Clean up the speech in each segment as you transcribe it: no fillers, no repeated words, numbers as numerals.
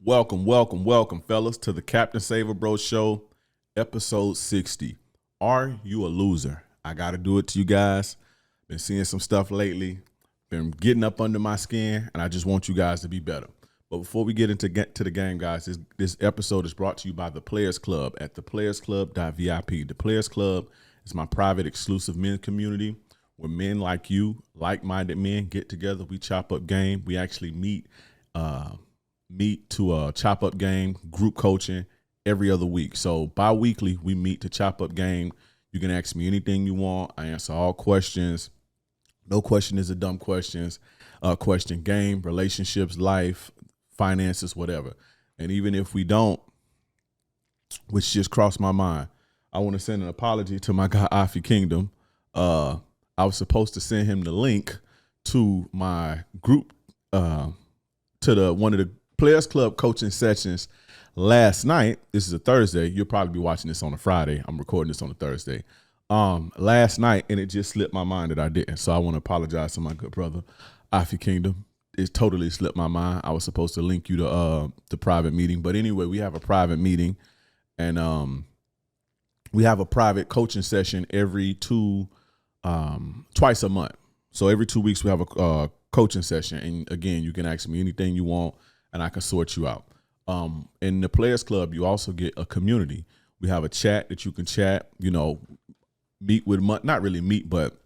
Welcome, fellas, to the Captain Saver Bro Show, episode 60. Are you a loser? I got to do it to you guys. Been seeing some stuff lately, been getting up under my skin, and I just want you guys to be better. But before we get to the game, guys, this episode is brought to you by the Players Club at theplayersclub.vip. The Players Club is my private, exclusive men's community where men like you, like-minded men, get together. We chop up game. We actually meet to a chop up game, group coaching every other week. So bi-weekly, we meet to chop up game. You can ask me anything you want. I answer all questions. No question is a dumb question. Game, relationships, life, finances, whatever. And even if we don't, which just crossed my mind, I want to send an apology to my guy, Afi Kingdom. I was supposed to send him the link to my group, to one of the Players Club coaching sessions last night. This is a Thursday. You'll probably be watching this on a Friday. I'm recording this on a Thursday. Last night, and it just slipped my mind that I didn't. So I want to apologize to my good brother, Afi Kingdom. It totally slipped my mind. I was supposed to link you to the private meeting. But anyway, we have a private meeting, and we have a private coaching session twice a month. So every 2 weeks we have a coaching session. And again, you can ask me anything you want and I can sort you out. In the Players Club, you also get a community. We have a chat that you can chat, meet with, not really meet, but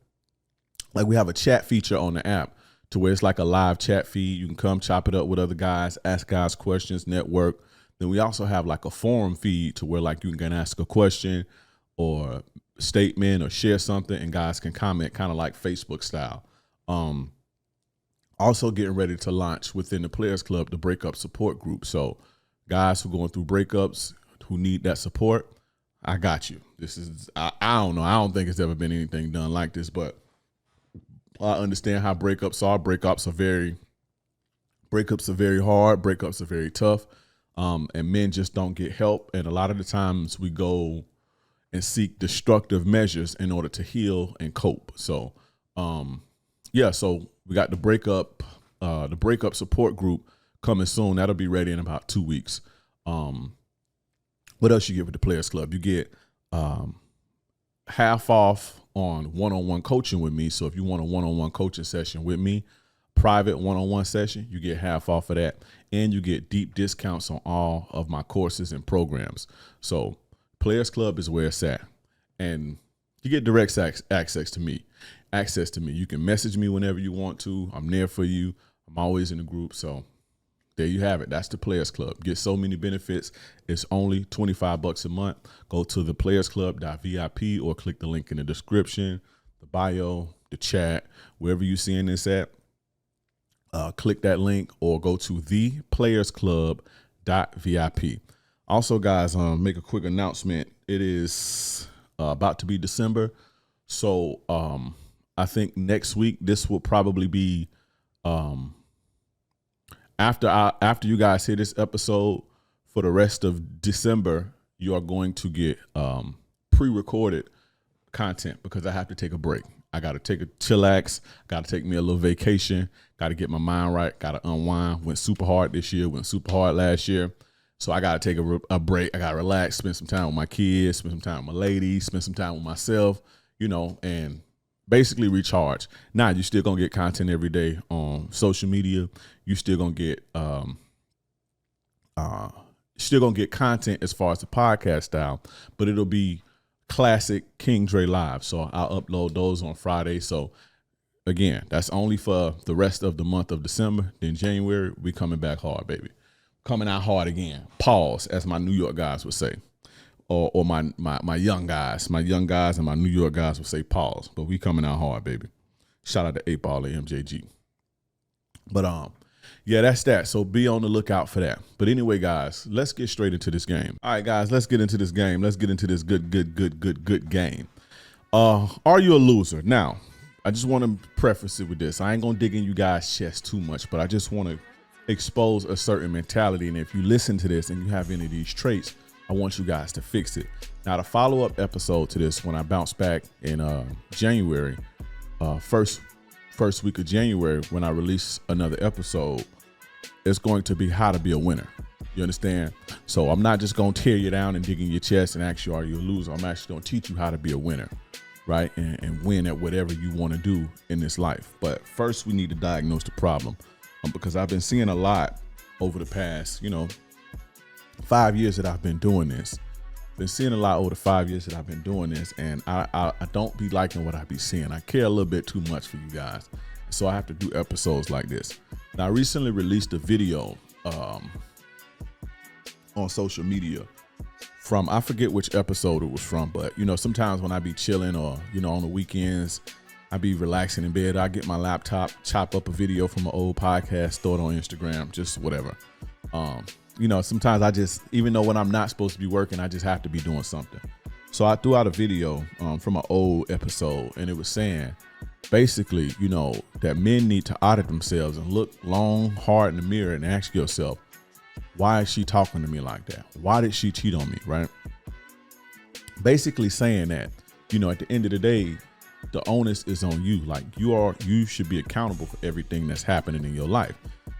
like we have a chat feature on the app to where it's like a live chat feed. You can come chop it up with other guys, ask guys questions, network. Then we also have like a forum feed to where like you can ask a question or statement or share something and guys can comment, kind of like Facebook style. Also getting ready to launch within the Players Club, the breakup support group. So guys who are going through breakups, who need that support, I got you. This is, I don't know. I don't think it's ever been anything done like this, but I understand how breakups are. Breakups are very hard. Breakups are very tough. And men just don't get help. And a lot of the times we go and seek destructive measures in order to heal and cope. So, so we got the breakup support group coming soon. That'll be ready in about 2 weeks. What else you get with the Players Club? You get half off on one-on-one coaching with me. So if you want a one-on-one coaching session with me, private one-on-one session, you get half off of that. And you get deep discounts on all of my courses and programs. So Players Club is where it's at. And you get direct access to me. You can message me whenever you want to. I'm there for you. I'm always in the group. So there you have it. That's the Players Club. Get so many benefits. It's only $25 a month. Go to theplayersclub.vip or click the link in the description, the bio, the chat, wherever you're seeing this at. Click that link or go to theplayersclub.vip. Also, guys, make a quick announcement. It is about to be December. So I think next week, this will probably be after you guys hear this episode. For the rest of December, you are going to get pre-recorded content because I have to take a break. I got to take a chillax, got to take me a little vacation, got to get my mind right, got to unwind. Went super hard this year, went super hard last year. So I got to take a break. I got to relax, spend some time with my kids, spend some time with my lady, spend some time with myself, and basically recharge. Now, you still going to get content every day on social media. You still going to get content as far as the podcast style, but it'll be classic King Dre Live. So I'll upload those on Friday. So again, that's only for the rest of the month of December. Then January, we coming back hard, baby. Coming out hard again. Pause, as my New York guys would say. Or my young guys. My young guys and my New York guys would say pause. But we coming out hard, baby. Shout out to 8-Ball and MJG. But yeah, that's that. So be on the lookout for that. But anyway, guys, let's get straight into this game. All right, guys, let's get into this game. Let's get into this good game. Are you a loser? Now, I just want to preface it with this. I ain't going to dig in you guys' chest too much, but I just want to expose a certain mentality. And if you listen to this and you have any of these traits, I want you guys to fix it. Now, the follow-up episode to this, when I bounce back in January, first week of January, when I release another episode, it's going to be how to be a winner. You understand? So I'm not just going to tear you down and dig in your chest and ask you, are you a loser? I'm actually going to teach you how to be a winner, right? And win at whatever you want to do in this life. But first we need to diagnose the problem, because I've been seeing a lot over the past, 5 years that I've been doing this. Been seeing a lot over the 5 years that I've been doing this, and I don't be liking what I be seeing. I care a little bit too much for you guys, so I have to do episodes like this. Now, I recently released a video on social media from, I forget which episode it was from, but sometimes when I be chilling or on the weekends, I be relaxing in bed, I get my laptop, chop up a video from an old podcast, throw it on Instagram, just whatever. Sometimes I just, even though when I'm not supposed to be working, I just have to be doing something. So I threw out a video from an old episode, and it was saying basically, that men need to audit themselves and look long, hard in the mirror and ask yourself, why is she talking to me like that? Why did she cheat on me, right? Basically saying that, at the end of the day, the onus is on you. Like you should be accountable for everything that's happening in your life.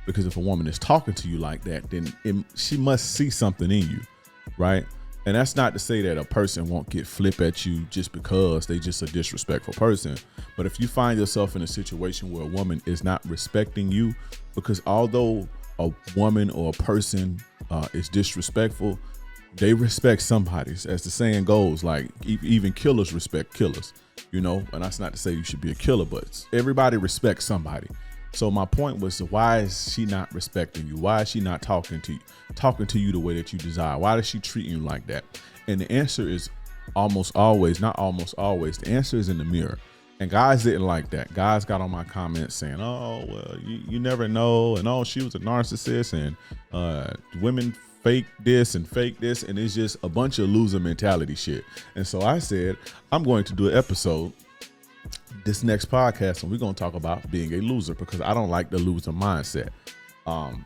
Because if a woman is talking to you like that, then she must see something in you, right? And that's not to say that a person won't get flip at you just because they just a disrespectful person. But if you find yourself in a situation where a woman is not respecting you, because although a woman or a person is disrespectful, they respect somebody. As the saying goes, like even killers respect killers, and that's not to say you should be a killer, but everybody respects somebody. So my point was, why is she not respecting you? Why is she not talking to you the way that you desire? Why does she treat you like that? And the answer is almost always, not almost always, the answer is in the mirror. And guys didn't like that. Guys got on my comments saying, oh, well, you never know. And oh, she was a narcissist, and women fake this and fake this. And it's just a bunch of loser mentality shit. And so I said, I'm going to do an episode this next podcast, and we're going to talk about being a loser, because I don't like the loser mindset.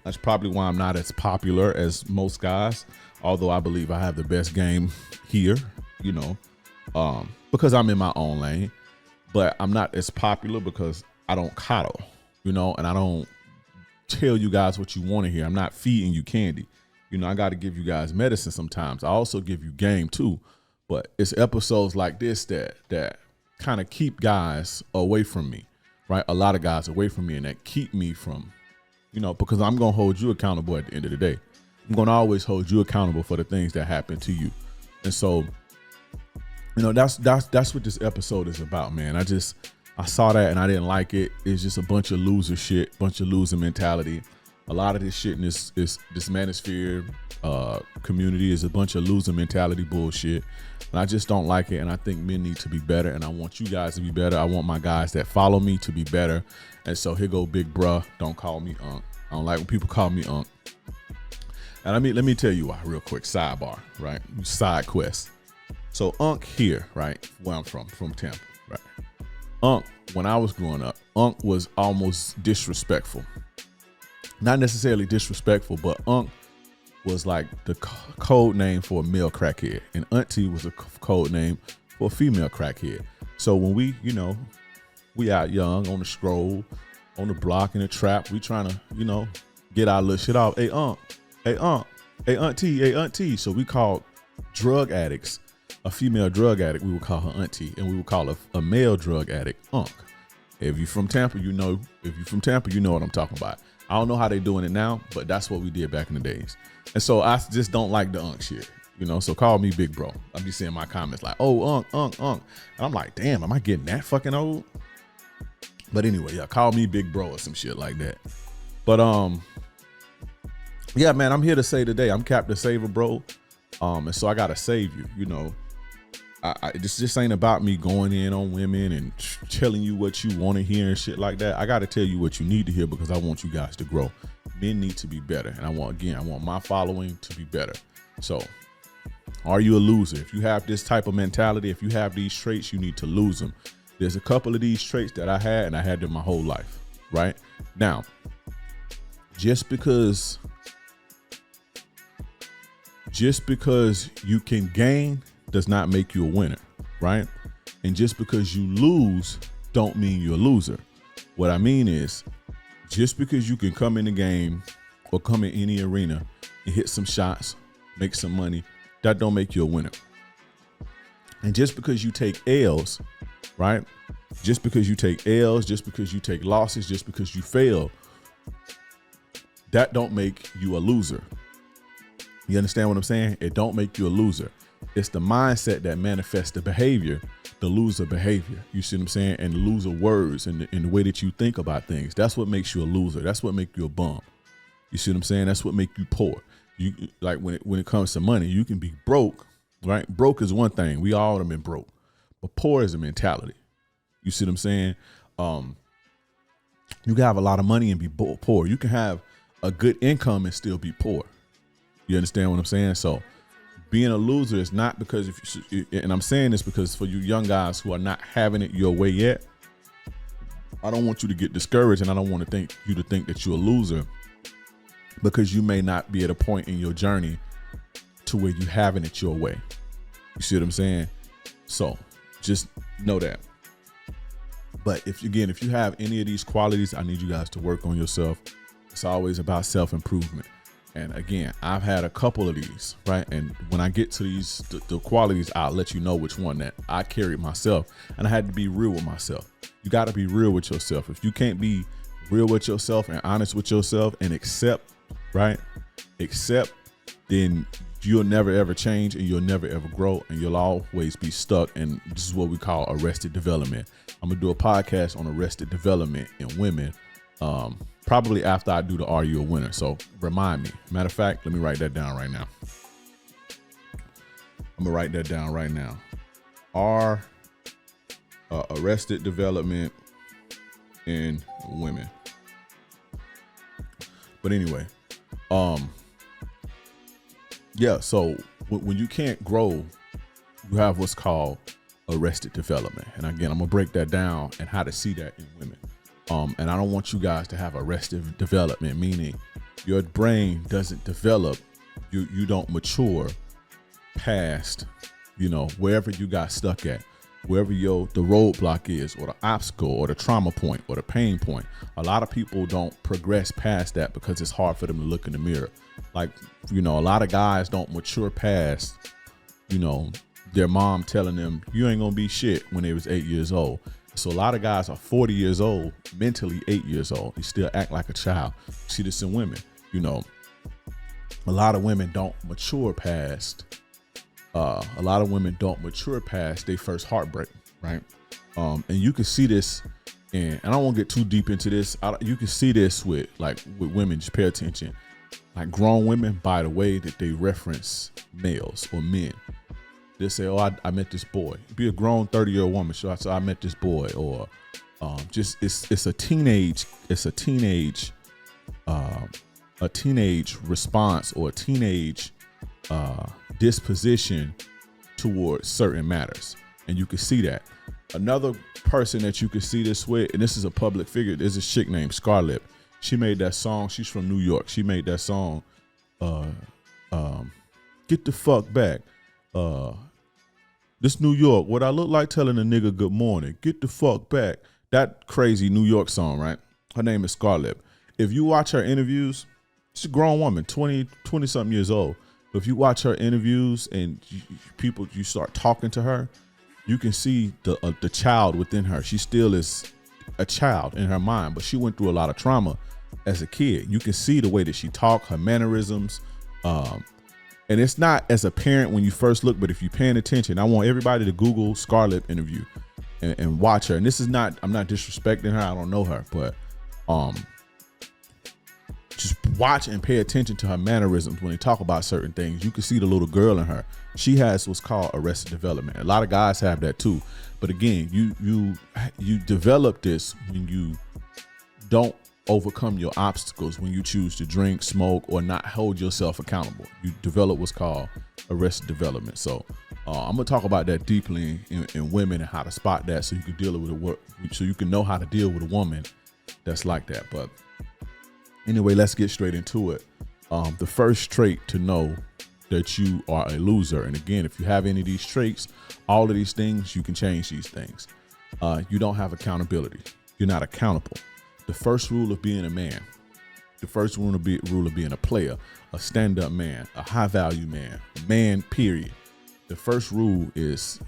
That's probably why I'm not as popular as most guys, although I believe I have the best game here, because I'm in my own lane. But I'm not as popular because I don't coddle, and I don't tell you guys what you want to hear. I'm not feeding you candy. I got to give you guys medicine sometimes. I also give you game too. But it's episodes like this that kind of keep guys away from me, right? A lot of guys away from me, and that keep me from, because I'm going to hold you accountable at the end of the day. I'm going to always hold you accountable for the things that happen to you. And so, that's what this episode is about, man. I saw that and I didn't like it. It's just a bunch of loser shit, bunch of loser mentality. A lot of this shit in this manosphere community is a bunch of loser mentality bullshit. And I just don't like it. And I think men need to be better. And I want you guys to be better. I want my guys that follow me to be better. And so here go big bruh. Don't call me Unc. I don't like when people call me Unc. And let me tell you why real quick. Sidebar, right? Side quest. So Unc here, right? Where I'm from Tampa, right? Unc, when I was growing up, Unc was almost disrespectful. Not necessarily disrespectful, but Unc was like the code name for a male crackhead, and Auntie was a code name for a female crackhead. So when we out young on the stroll, on the block in the trap, we trying to, get our little shit off. Hey Unc, hey Unc, hey Auntie, hey Auntie. So we called drug addicts, a female drug addict, we would call her Auntie, and we would call a male drug addict Unc. If you're from Tampa, you know what I'm talking about. I don't know how they doing it now, but that's what we did back in the days. And so I just don't like the Unc shit, so call me big bro. I'm just seeing my comments like, oh, Unc. And I'm like, damn, am I getting that fucking old? But anyway, yeah, call me big bro or some shit like that. But yeah, man, I'm here to say today, I'm Captain Saver, bro. And so I gotta save you, this just ain't about me going in on women and telling you what you want to hear and shit like that. I got to tell you what you need to hear, because I want you guys to grow. Men need to be better. And I want my following to be better. So are you a loser? If you have this type of mentality, if you have these traits, you need to lose them. There's a couple of these traits that I had, and I had them my whole life, right? Now, just because you can gain does not make you a winner, right? And just because you lose don't mean you're a loser. What I mean is, just because you can come in the game or come in any arena and hit some shots, make some money, that don't make you a winner. And just because you take L's, right? Just because you take L's, just because you take losses, just because you fail, that don't make you a loser. You understand what I'm saying? It don't make you a loser. It's the mindset that manifests the behavior, the loser behavior. You see what I'm saying? And the loser words and the way that you think about things. That's what makes you a loser. That's what makes you a bum. You see what I'm saying? That's what makes you poor. You like when it comes to money, you can be broke, right? Broke is one thing. We all have been broke, but poor is a mentality. You see what I'm saying? You can have a lot of money and be poor. You can have a good income and still be poor. You understand what I'm saying? So being a loser is not because and I'm saying this because for you young guys who are not having it your way yet, I don't want you to get discouraged, and I don't want to think that you're a loser because you may not be at a point in your journey to where you having it your way. You see what I'm saying? So just know that. But if you have any of these qualities, I need you guys to work on yourself. It's always about self-improvement. And again, I've had a couple of these, right? And when I get to these, the qualities, I'll let you know which one that I carried myself. And I had to be real with myself. You got to be real with yourself. If you can't be real with yourself and honest with yourself and accept, right? Accept, then you'll never ever change and you'll never ever grow and you'll always be stuck. And this is what we call arrested development. I'm going to do a podcast on arrested development in women. Probably after I do the Are You a Winner? So remind me. Matter of fact, let me write that down right now. I'm gonna write that down right now. Arrested development in women. But anyway, yeah. So when you can't grow, you have what's called arrested development. And again, I'm gonna break that down and how to see that in women. And I don't want you guys to have arrested development, meaning your brain doesn't develop, you don't mature past, wherever you got stuck at, wherever the roadblock is, or the obstacle, or the trauma point, or the pain point. A lot of people don't progress past that because it's hard for them to look in the mirror. Like, a lot of guys don't mature past, their mom telling them, you ain't gonna be shit when they was 8 years old. So a lot of guys are 40 years old, mentally 8 years old. They still act like a child. You see this in women, a lot of women don't mature past their first heartbreak, right? And you can see this, and I don't want to get too deep into this. You can see this with women. Just pay attention. Like grown women, by the way that they reference males or men. They'll say, oh, I met this boy. Be a grown 30-year-old woman. So I met this boy, or it's a teenage response or a teenage disposition towards certain matters. And you can see that. Another person that you can see this with, and this is a public figure, there's a chick named Scarlett. She made that song. She's from New York. She made that song, Get the Fuck Back. This New York, what I look like telling a nigga good morning, get the fuck back. That crazy New York song, right? Her name is Scarlett. If you watch her interviews, she's a grown woman, 20 something years old. But if you watch her interviews and you start talking to her, you can see the child within her. She still is a child in her mind, but she went through a lot of trauma as a kid. You can see the way that she talks, her mannerisms, and it's not as apparent when you first look, but if you're paying attention, I want everybody to Google Scarlett interview and watch her. And this is not, I'm not disrespecting her. I don't know her, but just watch and pay attention to her mannerisms when they talk about certain things. You can see the little girl in her. She has what's called arrested development. A lot of guys have that too. But again, you develop this when you don't overcome your obstacles, when you choose to drink, smoke, or not hold yourself accountable. You develop what's called arrested development. So I'm gonna talk about that deeply in women and how to spot that, so you can deal with so you can know how to deal with a woman that's like that. But anyway, let's get straight into it. The first trait to know that you are a loser, and again, if you have any of these traits, all of these things, you can change these things. You don't have accountability. You're not accountable. The first rule of being a man, The first rule of being a player, a stand-up man, a high-value man, period. The first rule is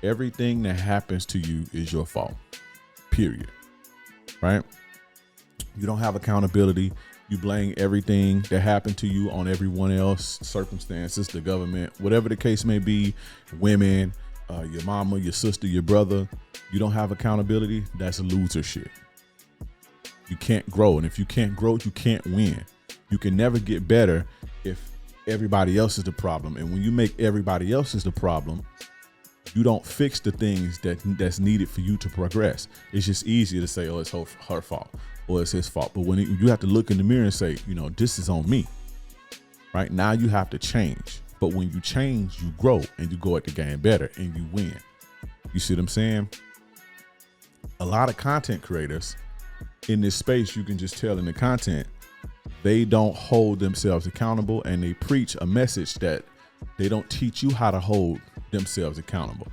everything that happens to you is your fault, period, right? You don't have accountability. You blame everything that happened to you on everyone else, circumstances, the government, whatever the case may be, women, your mama, your sister, your brother. You don't have accountability. That's loser shit. You can't grow. And if you can't grow, you can't win. You can never get better if everybody else is the problem. And when you make everybody else is the problem, you don't fix the things that's needed for you to progress. It's just easier to say, oh, it's her fault or it's his fault. But when you have to look in the mirror and say, this is on me, right? Now you have to change. But when you change, you grow and you go at the game better and you win. You see what I'm saying? A lot of content creators in this space, you can just tell in the content, they don't hold themselves accountable, and they preach a message that they don't teach you how to hold themselves accountable.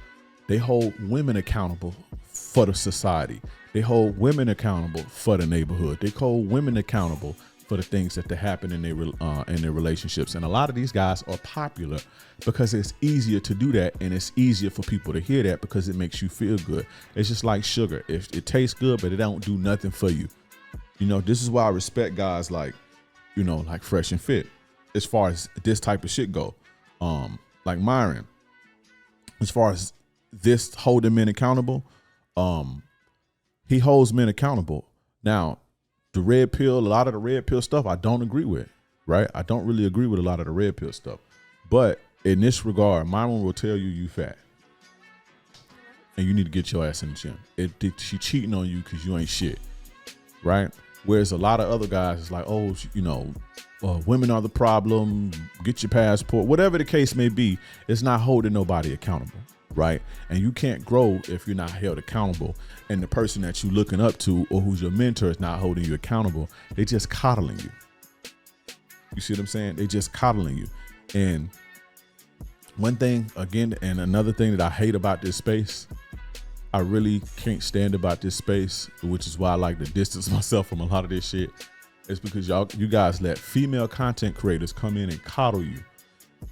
They hold women accountable for the society. They hold women accountable for the neighborhood. They hold women accountable for the things that happen in their relationships. And a lot of these guys are popular because it's easier to do that, and it's easier for people to hear that because it makes you feel good. It's just like sugar. If it tastes good, but it don't do nothing for you. This is why I respect guys like Fresh and Fit as far as this type of shit go. Like Myron, as far as this holding men accountable, he holds men accountable. Now, the red pill, a lot of the red pill stuff I don't agree with, right? I don't really agree with a lot of the red pill stuff. But in this regard, Myron will tell you fat and you need to get your ass in the gym. She cheating on you because you ain't shit, right? Whereas a lot of other guys is like, oh, women are the problem, get your passport, whatever the case may be. It's not holding nobody accountable, right? And you can't grow if you're not held accountable. And the person that you're looking up to or who's your mentor is not holding you accountable. They just coddling you. You see what I'm saying? They just coddling you. And one thing, again, and another thing that I hate about this space, I really can't stand about this space, which is why I like to distance myself from a lot of this shit, is because you guys let female content creators come in and coddle you,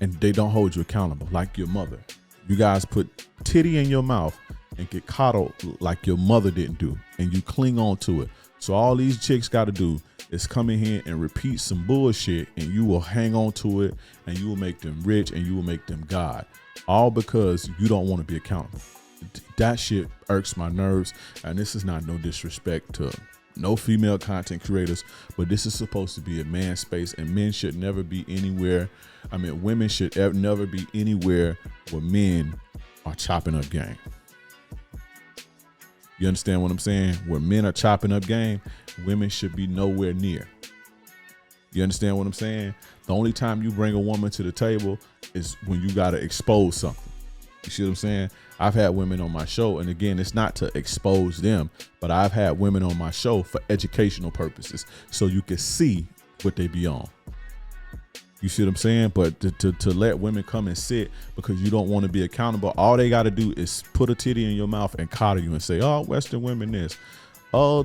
and they don't hold you accountable like your mother. You guys put titty in your mouth and get coddled like your mother didn't do, and you cling on to it. So all these chicks got to do is come in here and repeat some bullshit, and you will hang on to it, and you will make them rich, and you will make them God, all because you don't want to be accountable. That shit irks my nerves, and this is not no disrespect to no female content creators, but this is supposed to be a man space, and men should never be anywhere. Women should never be anywhere where men are chopping up game. You understand what I'm saying? Where men are chopping up game, women should be nowhere near. You understand what I'm saying? The only time you bring a woman to the table is when you got to expose something. You see what I'm saying? I've had women on my show, and again, it's not to expose them, but I've had women on my show for educational purposes, so you can see what they be on. You see what I'm saying? But to let women come and sit because you don't want to be accountable, all they got to do is put a titty in your mouth and coddle you and say, oh, Western women this. Oh,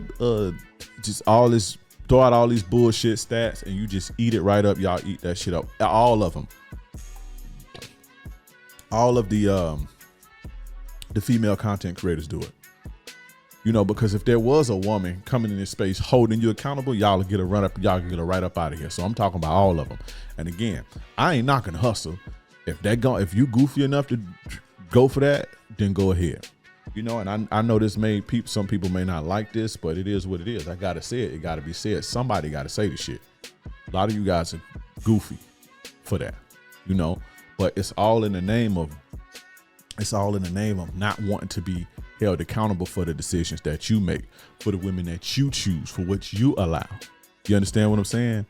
just all this, throw out all these bullshit stats, and you just eat it right up. Y'all eat that shit up. All of them. All of the female content creators do it. Because if there was a woman coming in this space holding you accountable, y'all will get a run up, y'all can get a right up out of here. So I'm talking about all of them. And again, I ain't knocking hustle. If you goofy enough to go for that, then go ahead. And I know this some people may not like this, but it is what it is. I gotta say it. It gotta be said. Somebody gotta say the shit. A lot of you guys are goofy for that, but it's all in the name of not wanting to be held accountable for the decisions that you make, for the women that you choose, for what you allow. You understand what I'm saying?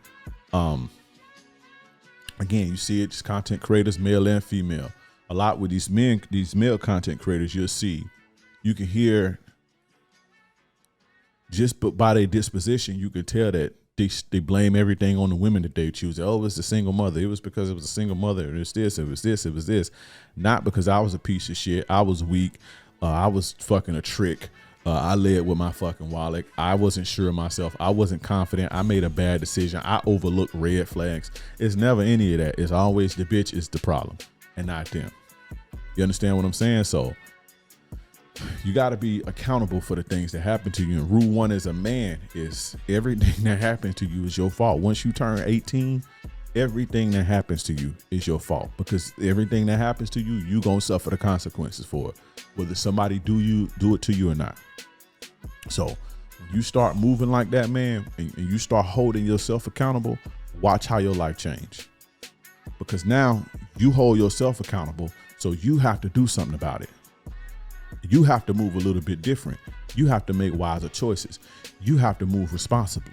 Again, you see it, just content creators, male and female. A lot with these male content creators, you can hear just by their disposition, you can tell that they blame everything on the women that they choose. Oh, it's the single mother. It was because it was a single mother. And it's this, it was this, it was this. Not because I was a piece of shit. I was weak. I was fucking a trick. I led with my fucking wallet. I wasn't sure of myself. I wasn't confident. I made a bad decision. I overlooked red flags. It's never any of that. It's always the bitch is the problem and not them. You understand what I'm saying? So you got to be accountable for the things that happen to you. And rule one as a man is everything that happens to you is your fault. Once you turn 18, everything that happens to you is your fault, because everything that happens to you, you gonna suffer the consequences for it, whether somebody do it to you or not. So when you start moving like that, man, and you start holding yourself accountable, watch how your life change. Because now you hold yourself accountable, so you have to do something about it. You have to move a little bit different. You have to make wiser choices. You have to move responsibly.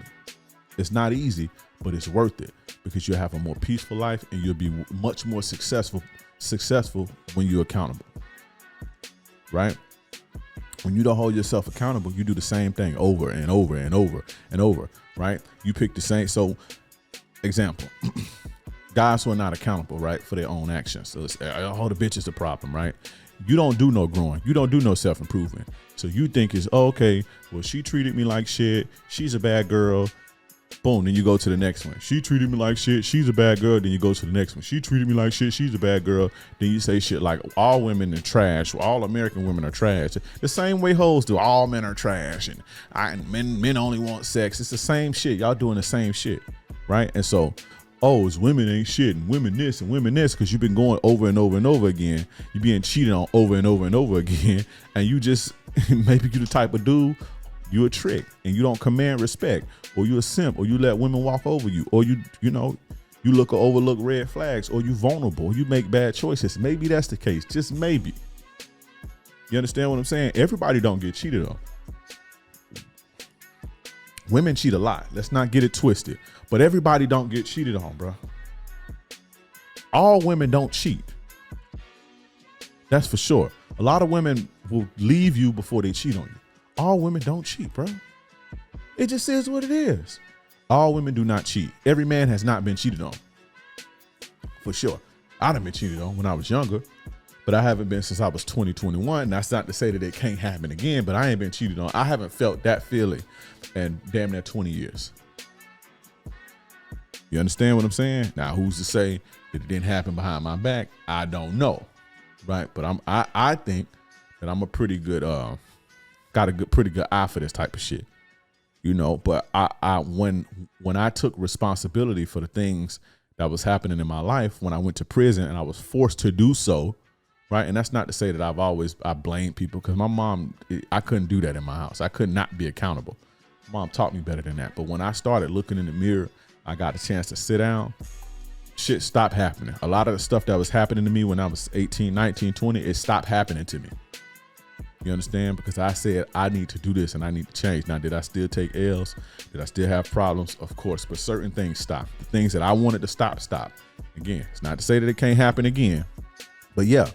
It's not easy, but it's worth it, because you'll have a more peaceful life and you'll be much more successful when you're accountable, right? When you don't hold yourself accountable, you do the same thing over and over and over and over, right? You pick the same. So example, guys who are not accountable, right, for their own actions. So it's, oh, the bitch is the problem, right? You don't do no growing. You don't do no self-improvement. So you think it's, oh, okay, well, she treated me like shit. She's a bad girl. Boom, then you go to the next one. She treated me like shit. She's a bad girl. Then you go to the next one. She treated me like shit. She's a bad girl. Then you say shit like all women are trash. All American women are trash. The same way hoes do. All men are trash. And men only want sex. It's the same shit. Y'all doing the same shit, right? And so, oh, it's women ain't shit and women this and women this, because you've been going over and over and over again. You're being cheated on over and over and over again. And you just, maybe you the type of dude, you a trick and you don't command respect, or you a simp, or you let women walk over you, or you look or overlook red flags, or you vulnerable, you make bad choices. Maybe that's the case, just maybe. You understand what I'm saying? Everybody don't get cheated on. Women cheat a lot. Let's not get it twisted. But everybody don't get cheated on, bro. All women don't cheat. That's for sure. A lot of women will leave you before they cheat on you. All women don't cheat, bro. It just is what it is. All women do not cheat. Every man has not been cheated on. For sure. I'd have been cheated on when I was younger, but I haven't been since I was 20, 21. That's not to say that it can't happen again, but I ain't been cheated on. I haven't felt that feeling in damn near 20 years. You understand what I'm saying? Now, who's to say that it didn't happen behind my back? I don't know, right? But I think that I'm a pretty good, got a pretty good eye for this type of shit, you know. But when I took responsibility for the things that was happening in my life, when I went to prison and I was forced to do so, right? And that's not to say that I blame people, because my mom, I couldn't do that in my house. I could not be accountable. Mom taught me better than that. But when I started looking in the mirror, I got a chance to sit down, shit stopped happening. A lot of the stuff that was happening to me when I was 18, 19, 20, it stopped happening to me. You understand? Because I said, I need to do this and I need to change. Now, did I still take L's? Did I still have problems? Of course, but certain things stopped. The things that I wanted to stop. Again, it's not to say that it can't happen again, but yeah.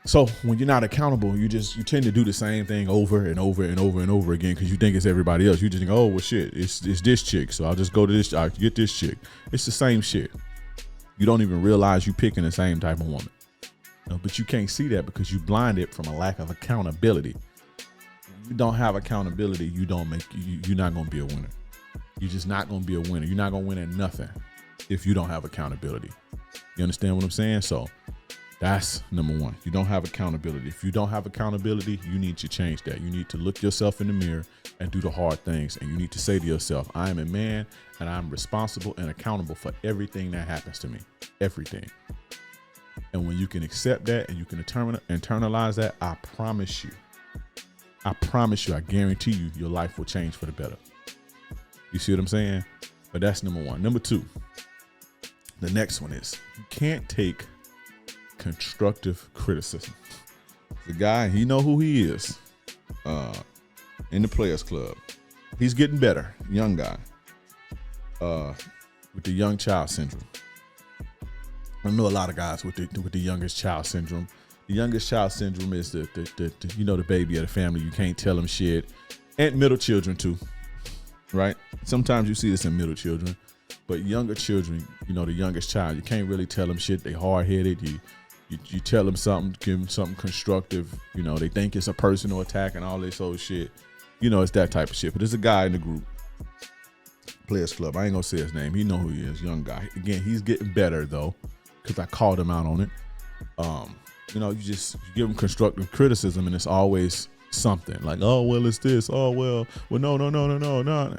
So when you're not accountable, you tend to do the same thing over and over and over and over again, because you think it's everybody else. You just think, oh, well, shit, it's this chick, so I'll just go to this, I'll get this chick. It's the same shit. You don't even realize you picking the same type of woman. But you can't see that because you blinded from a lack of accountability. When you don't have accountability, you're not going to be a winner. You're just not going to be a winner. You're not going to win at nothing if you don't have accountability. You understand what I'm saying? So that's number one. You don't have accountability. If you don't have accountability, you need to change that. You need to look yourself in the mirror and do the hard things. And you need to say to yourself, I am a man and I'm responsible and accountable for everything that happens to me. Everything. And when you can accept that and you can internalize that, I promise you, I guarantee you, your life will change for the better. You see what I'm saying? But that's number one. Number two, the next one is you can't take constructive criticism. The guy, he know who he is in the Players Club. He's getting better, young guy, with the young child syndrome. I know a lot of guys with the youngest child syndrome. The youngest child syndrome is the the baby of the family. You can't tell them shit. And middle children too, right? Sometimes you see this in middle children, but younger children, the youngest child, you can't really tell them shit. They hard-headed. You tell them something, give them something constructive. You know, they think it's a personal attack and all this old shit. You know, it's that type of shit. But there's a guy in the group, Players Club. I ain't gonna say his name. He know who he is, young guy. Again, he's getting better though, because I called him out on it. You know, you give him constructive criticism, and it's always something like, oh well, it's this. Oh well, no,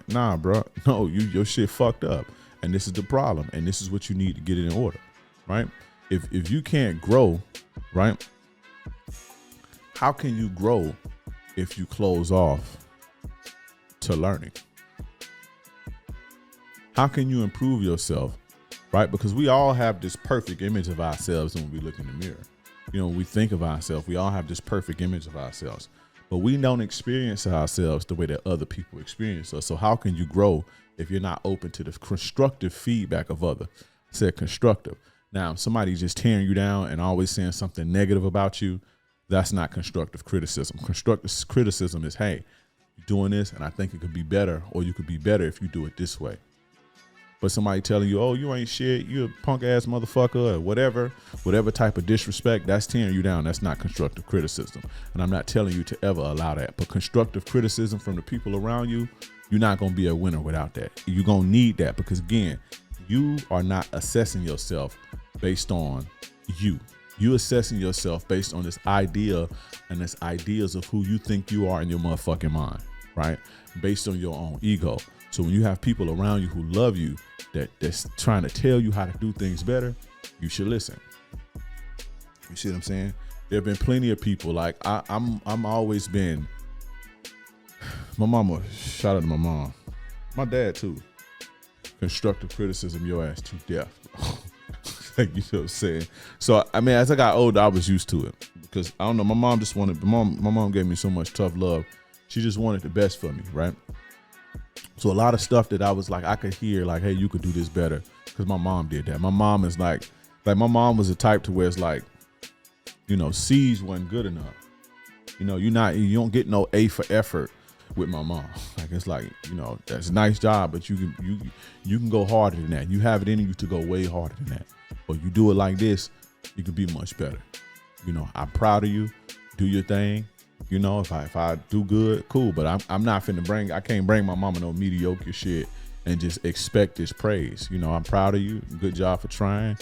nah, bro. No, your shit fucked up, and this is the problem, and this is what you need to get it in order, right? If you can't grow, right? How can you grow if you close off to learning? How can you improve yourself, right? Because we all have this perfect image of ourselves when we look in the mirror. You know, when we think of ourselves, we all have this perfect image of ourselves, but we don't experience ourselves the way that other people experience us. So how can you grow if you're not open to the constructive feedback of others? I said constructive. Now, if somebody's just tearing you down and always saying something negative about you, that's not constructive criticism. Constructive criticism is, hey, you're doing this and I think it could be better, or you could be better if you do it this way. But somebody telling you, oh, you ain't shit, you a punk ass motherfucker, or whatever type of disrespect, that's tearing you down. That's not constructive criticism. And I'm not telling you to ever allow that. But constructive criticism from the people around you, you're not going to be a winner without that. You're going to need that, because again, you are not assessing yourself based on you. You assessing yourself based on this idea and this ideas of who you think you are in your motherfucking mind, right? Based on your own ego. So when you have people around you who love you, that's trying to tell you how to do things better, you should listen. You see what I'm saying? There have been plenty of people, like I'm always been, my mama, shout out to my mom, my dad too. Constructive criticism, your ass to death. Like, you know what I'm saying? So I mean, as I got older, I was used to it, because I don't know, my mom gave me so much tough love. She just wanted the best for me, right? So a lot of stuff that I was like, I could hear like, hey, you could do this better, because my mom did that. My mom is like my mom was the type to where it's like, you know, C's wasn't good enough. You know, you don't get no A for effort with my mom. Like, it's like, you know, that's a nice job, but you can go harder than that. You have it in you to go way harder than that. But you do it like this, you can be much better. You know, I'm proud of you. Do your thing. You know, if I do good, cool. But I'm not finna I can't bring my mama no mediocre shit and just expect this praise. You know, I'm proud of you. Good job for trying.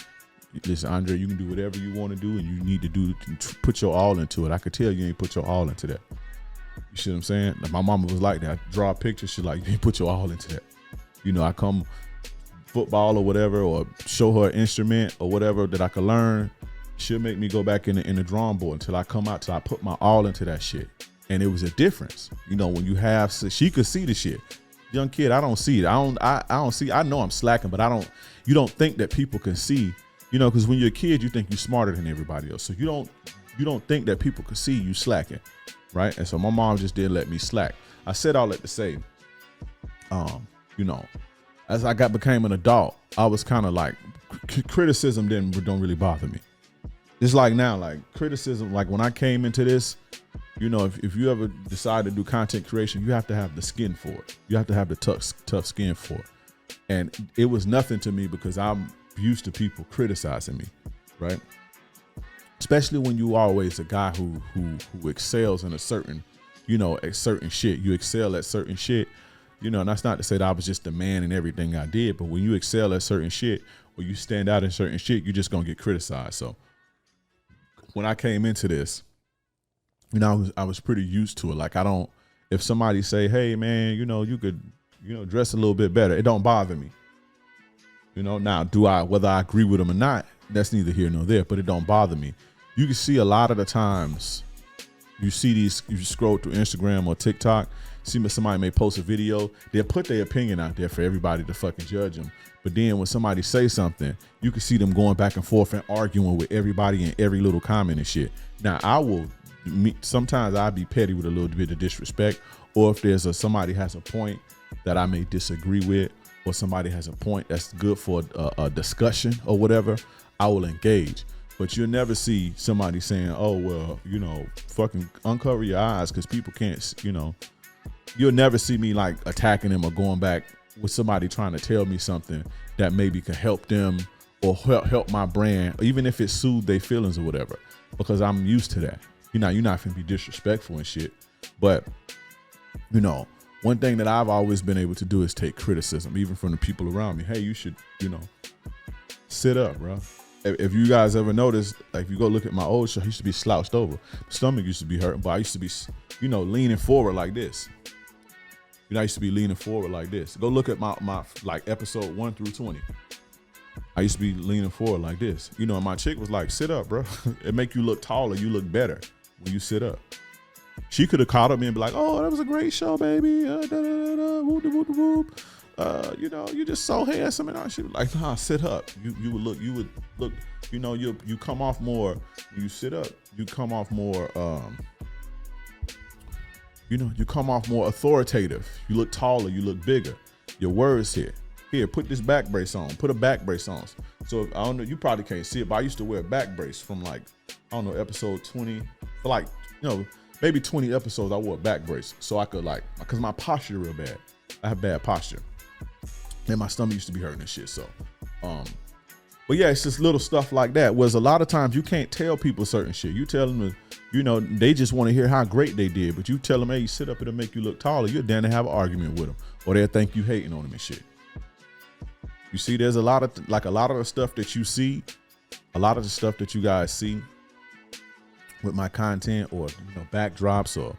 Listen, Andre, you can do whatever you want to do, and you need to put your all into it. I could tell you ain't put your all into that. You see what I'm saying? Like, my mama was like that. I draw a picture, she like, you ain't put your all into that. You know, I come football or whatever, or show her an instrument or whatever that I could learn. She'll make me go back in the drawing board until I come out, till I put my all into that shit. And it was a difference. You know, when you have, she could see the shit. Young kid, I don't see it. I don't see, I know I'm slacking, but you don't think that people can see, you know, because when you're a kid, you think you're smarter than everybody else. So you don't think that people can see you slacking, right? And so my mom just didn't let me slack. I said all that to say, you know, as I became an adult, I was kind of like, criticism don't really bother me. It's like now, like criticism, like when I came into this, you know, if you ever decide to do content creation, you have to have the skin for it. You have to have the tough skin for it. And it was nothing to me, because I'm used to people criticizing me, right? Especially when you always a guy who excels in a certain, you know, a certain shit. You excel at certain shit, you know, and that's not to say that I was just the man in everything I did, but when you excel at certain shit, or you stand out in certain shit, you're just gonna get criticized. So when I came into this, you know, I was pretty used to it. Like, if somebody say, hey man, you know, you could, you know, dress a little bit better, it don't bother me. You know, now whether I agree with them or not, that's neither here nor there, but it don't bother me. You can see a lot of the times you scroll through Instagram or TikTok, see somebody may post a video, they'll put their opinion out there for everybody to fucking judge them. But then when somebody say something, you can see them going back and forth and arguing with everybody in every little comment and shit. Now, sometimes I'll be petty with a little bit of disrespect, or if there's somebody has a point that I may disagree with, or somebody has a point that's good for a discussion or whatever, I will engage. But you'll never see somebody saying, oh, well, you know, fucking uncover your eyes because people can't, you know. You'll never see me like attacking them or going back with somebody trying to tell me something that maybe could help them or help my brand, even if it soothed their feelings or whatever, because I'm used to that. You're not gonna be disrespectful and shit. But one thing that I've always been able to do is take criticism, even from the people around me. Hey, you should, sit up, bro. If you guys ever noticed, like if you go look at my old show, I used to be slouched over. My stomach used to be hurting, but I used to be, leaning forward like this. I used to be leaning forward like this. Go look at my like episode 1 through 20. I used to be leaning forward like this. And my chick was like, sit up, bro. It make you look taller. You look better when you sit up. She could have called up me and be like, oh, that was a great show, baby. Whoop, whoop, whoop. You're just so handsome. And she was like, nah, sit up. You would look, you come off more, when you sit up, you come off more, you come off more authoritative. You look taller, you look bigger. Your words here, put this back brace on, put a back brace on. So I don't know, you probably can't see it, but I used to wear a back brace from episode 20, for maybe 20 episodes I wore a back brace. So I could because my posture real bad. I have bad posture. And my stomach used to be hurting and shit. So, but yeah, it's just little stuff like that. Whereas a lot of times you can't tell people certain shit. You tell them to, they just want to hear how great they did. But you tell them, hey, you sit up, it'll make you look taller. You're down to have an argument with them. Or they'll think you hating on them and shit. You see, there's a lot of the stuff that you see, a lot of the stuff that you guys see with my content or backdrops or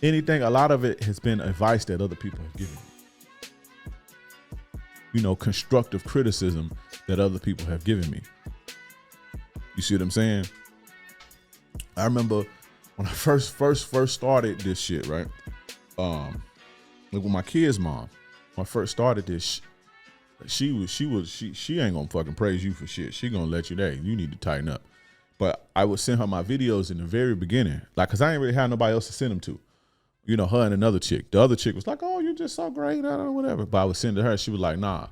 anything, a lot of it has been advice that other people have given me. Constructive criticism that other people have given me. You see what I'm saying? I remember when I first started this shit, right? With my kid's mom, when I first started this, she ain't gonna fucking praise you for shit. She gonna let you know, you need to tighten up. But I would send her my videos in the very beginning, cause I ain't really had nobody else to send them to. Her and another chick. The other chick was like, oh, you're just so great, whatever. But I would send to her. She was like, nah.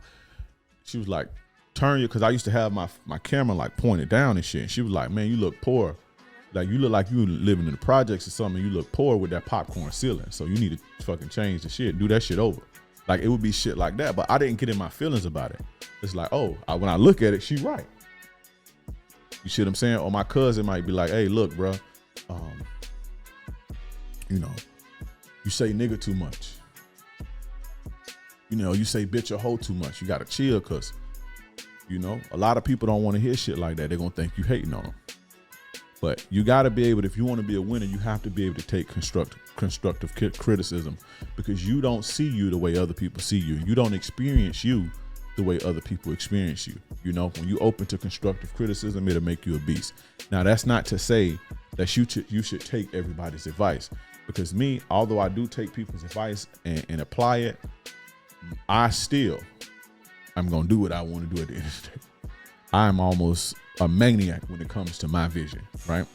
She was like, cause I used to have my camera pointed down and shit. And she was like, man, you look poor. Like you look like you living in the projects or something. You look poor with that popcorn ceiling. So you need to fucking change the shit. Do that shit over. It would be shit like that. But I didn't get in my feelings about it. It's like, when I look at it, she right. You see what I'm saying? Or my cousin might be like, hey, look, bro, you say nigga too much. You say bitch or hoe too much. You got to chill, cause, a lot of people don't want to hear shit like that. They're going to think you hating on them. But you got to be able, if you want to be a winner, you have to be able to take constructive criticism, because you don't see you the way other people see you. You don't experience you the way other people experience you. When you open to constructive criticism, it'll make you a beast. Now, that's not to say that you should take everybody's advice, because me, although I do take people's advice and apply it, I'm going to do what I want to do at the end of the day. I'm almost a maniac when it comes to my vision, right?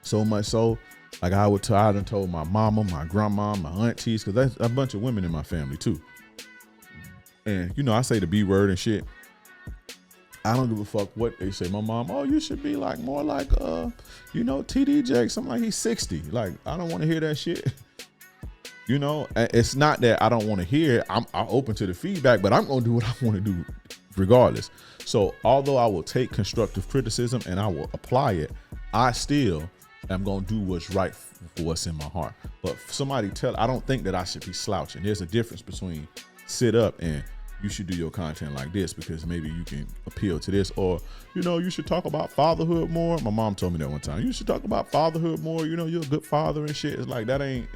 So much so, I done told my mama, my grandma, my aunties, because there's a bunch of women in my family too. And, I say the B word and shit. I don't give a fuck what they say. My mom, oh, you should be more like, TD Jakes. I'm like, he's 60. I don't want to hear that shit. It's not that I don't want to hear it. I'm open to the feedback, but I'm going to do what I want to do regardless. So although I will take constructive criticism and I will apply it, I still am going to do what's right for what's in my heart. But I don't think that I should be slouching. There's a difference between sit up and you should do your content like this because maybe you can appeal to this, or, you should talk about fatherhood more. My mom told me that one time. You should talk about fatherhood more. You're a good father and shit. It's like, that ain't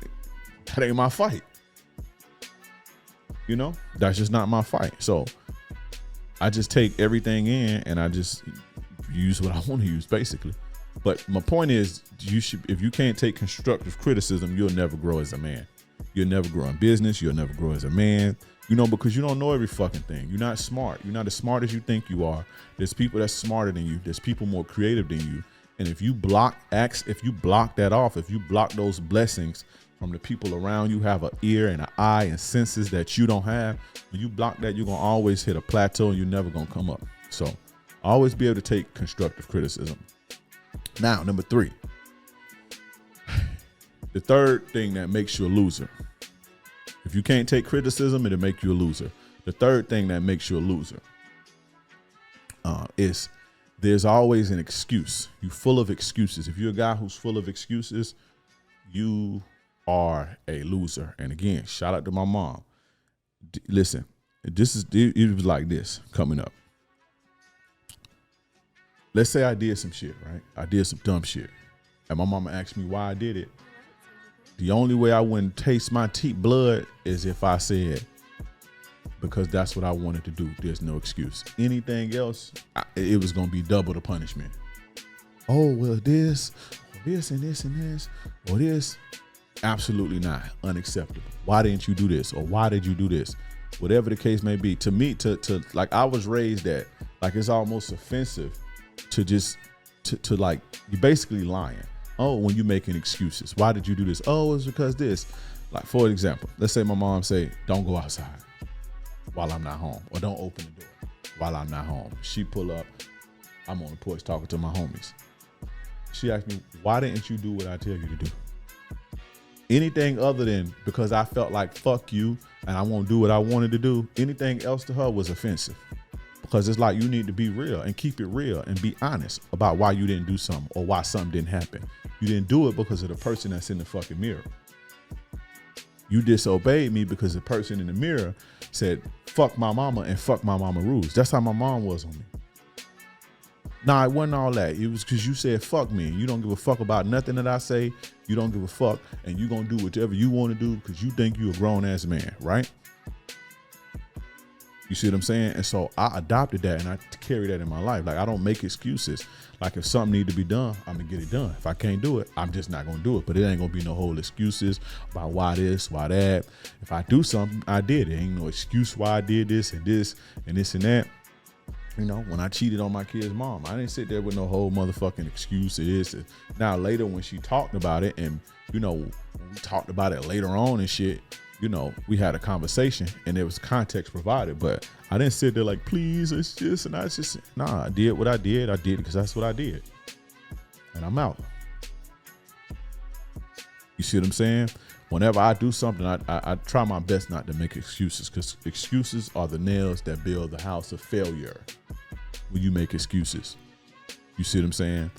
my fight. That's just not my fight. So I just take everything in and I just use what I want to use, basically. But my point is, if you can't take constructive criticism, you'll never grow as a man. You'll never grow in business. You'll never grow as a man. Because you don't know every fucking thing. You're not smart. You're not as smart as you think you are. There's people that's smarter than you. There's people more creative than you. And if you block that off, if you block those blessings from the people around you, have an ear and an eye and senses that you don't have, when you block that, you're going to always hit a plateau and you're never going to come up. So always be able to take constructive criticism. Now, number 3, the third thing that makes you a loser. If you can't take criticism, it'll make you a loser. The third thing that makes you a loser. there's always an excuse. You full of excuses. If you're a guy who's full of excuses, you are a loser. And again, shout out to my mom. Listen, it was like this coming up. Let's say I did some shit, right? I did some dumb shit. And my mama asked me why I did it. The only way I wouldn't taste my blood is if I said, because that's what I wanted to do. There's no excuse. Anything else, it was going to be double the punishment. Oh, well, this, or this, and this, and this, or this. Absolutely not. Unacceptable. Why didn't you do this? Or why did you do this? Whatever the case may be. To me, to like, I was raised that, like, it's almost offensive to just, to like, you're basically lying. Oh, when you're making excuses. Why did you do this? Oh, it's because this. Like, for example, let's say my mom say, don't go outside while I'm not home, or don't open the door while I'm not home. She pull up, I'm on the porch talking to my homies. She asked me, why didn't you do what I tell you to do? Anything other than because I felt like fuck you and I won't do what I wanted to do, anything else to her was offensive. Because it's like, you need to be real and keep it real and be honest about why you didn't do something or why something didn't happen. You didn't do it because of the person that's in the fucking mirror. You disobeyed me because the person in the mirror said, fuck my mama and fuck my mama rules. That's how my mom was on me. Nah, it wasn't all that. It was because you said fuck me. You don't give a fuck about nothing that I say. You don't give a fuck. And you going to do whatever you want to do because you think you a grown ass man, right? You see what I'm saying? And so I adopted that and I carry that in my life. Like, I don't make excuses. Like, if something need to be done, I'm going to get it done. If I can't do it, I'm just not going to do it. But it ain't going to be no whole excuses about why this, why that. If I do something, I did it. Ain't no excuse why I did this and this and this and that. You know, when I cheated on my kid's mom, I didn't sit there with no whole motherfucking excuse. It is. Now, later when she talked about it and, you know, when we talked about it later on and shit, you know, we had a conversation and there was context provided, but I didn't sit there like, please, it's just, and I just, nah, I did what I did. I did it because that's what I did. And I'm out. You see what I'm saying? Whenever I do something, I try my best not to make excuses, because excuses are the nails that build the house of failure. When you make excuses, you see what I'm saying?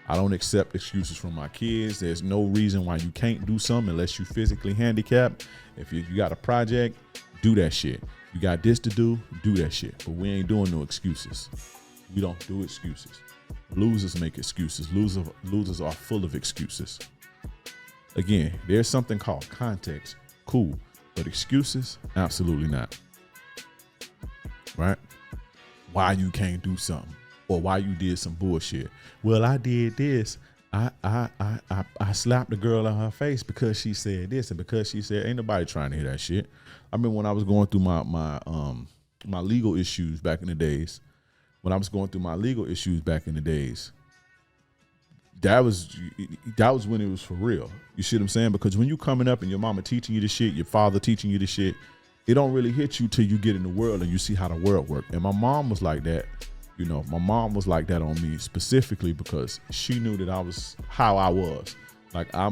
I don't accept excuses from my kids. There's no reason why you can't do something unless you physically handicapped. If you got a project, do that shit. You got this to do that shit. But we ain't doing no excuses. We don't do excuses. Losers make excuses. Losers are full of excuses. Again, there's something called context. Cool. But excuses? Absolutely not. Right? Why you can't do something. Or why you did some bullshit. Well, I did this. I slapped the girl on her face because she said this and because she said, ain't nobody trying to hear that shit. I remember when I was going through my legal issues back in the days. That was when it was for real. You see what I'm saying? Because when you coming up and your mama teaching you the shit, your father teaching you the shit, it don't really hit you till you get in the world and you see how the world works. And my mom was like that. You know, my mom was like that on me specifically because she knew that I was how I was. Like, I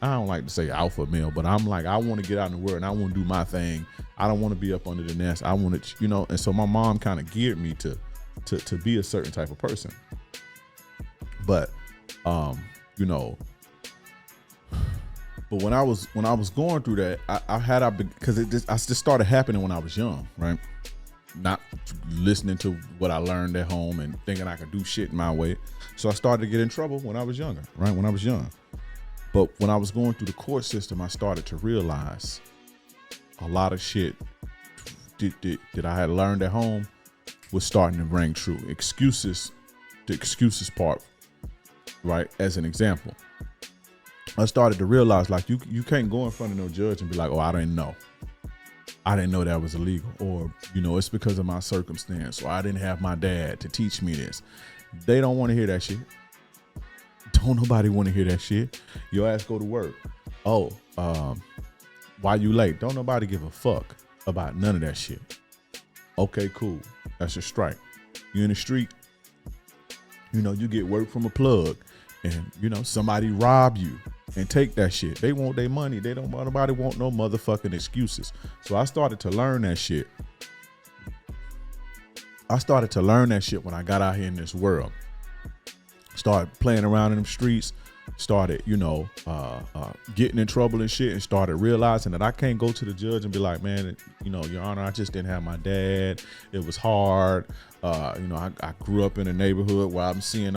don't like to say alpha male, but I'm like, I want to get out in the world and I want to do my thing. I don't want to be up under the nest. I want to, you know, and so my mom kind of geared me to be a certain type of person. But, you know, but when I was going through that, because I just started happening when I was young, right? Not listening to what I learned at home and thinking I could do shit my way. So I started to get in trouble when I was younger, right? When I was young. But when I was going through the court system, I started to realize a lot of shit that I had learned at home was starting to ring true. The excuses part, right? As an example, I started to realize, like, you can't go in front of no judge and be like, oh, I didn't know that was illegal, or, you know, it's because of my circumstance, or I didn't have my dad to teach me this. They don't want to hear that shit. Don't nobody want to hear that shit. Your ass go to work. Oh, why you late? Don't nobody give a fuck about none of that shit. Okay, cool. That's a strike. You in the street, you know, you get work from a plug and, you know, somebody rob you and take that shit. They want their money. Nobody want no motherfucking excuses. So I started to learn that shit. I started to learn that shit when I got out here in this world. Started playing around in them streets, started, getting in trouble and shit, and started realizing that I can't go to the judge and be like, man, Your Honor, I just didn't have my dad. It was hard. I grew up in a neighborhood where I'm seeing,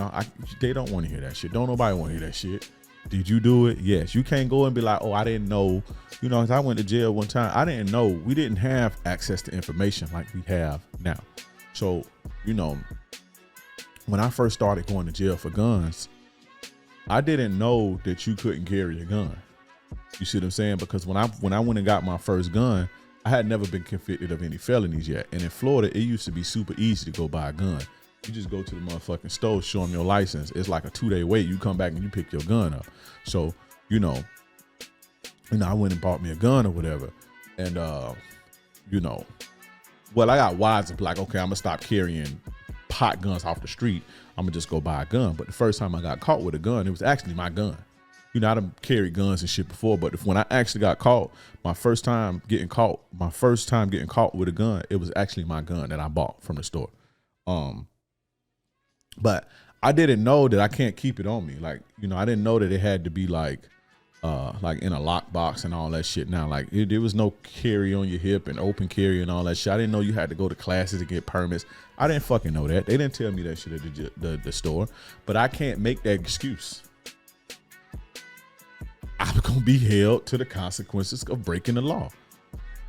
they don't want to hear that shit. Don't nobody want to hear that shit. Did you do it? Yes. You can't go and be like, oh, I didn't know. Cause I went to jail one time. I didn't know. We didn't have access to information like we have now. So, when I first started going to jail for guns, I didn't know that you couldn't carry a gun. You see what I'm saying? Because when I went and got my first gun, I had never been convicted of any felonies yet. And in Florida, it used to be super easy to go buy a gun. You just go to the motherfucking store, show them your license. It's like a 2-day wait. You come back and you pick your gun up. So, I went and bought me a gun or whatever. And, I got wise and like, okay, I'm gonna stop carrying pot guns off the street. I'm gonna just go buy a gun. But the first time I got caught with a gun, it was actually my gun. I done carried guns and shit before, but when I actually got caught, my first time getting caught with a gun, it was actually my gun that I bought from the store. But I didn't know that I can't keep it on me. Like, I didn't know that it had to be like in a lockbox and all that shit. Now, like there was no carry on your hip and open carry and all that shit. I didn't know you had to go to classes to get permits. I didn't fucking know that. They didn't tell me that shit at the store. But I can't make that excuse. I'm gonna be held to the consequences of breaking the law.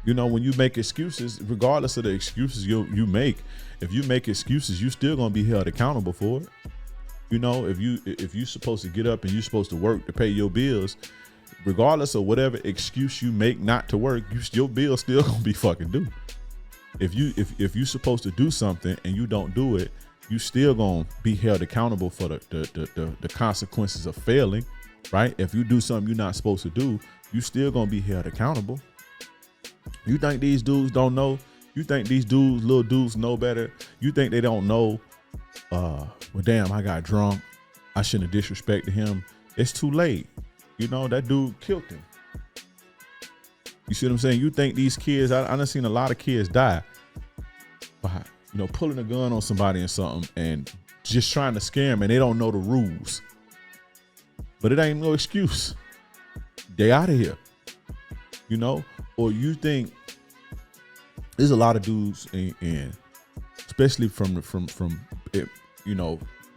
When you make excuses, regardless of the excuses you make, if you make excuses, you still gonna be held accountable for it. If you're supposed to get up and you're supposed to work to pay your bills, regardless of whatever excuse you make not to work, your bill's still gonna be fucking due. If you're supposed to do something and you don't do it, you still gonna be held accountable for the consequences of failing, right? If you do something you're not supposed to do, you still gonna be held accountable. You think these dudes don't know? You think these little dudes know better? You think they don't know? Well, damn, I got drunk. I shouldn't have disrespected him. It's too late. That dude killed him. You see what I'm saying? You think these kids, I done seen a lot of kids die by, pulling a gun on somebody and something and just trying to scare them, and they don't know the rules. But it ain't no excuse. They out of here. Or you think there's a lot of dudes and especially from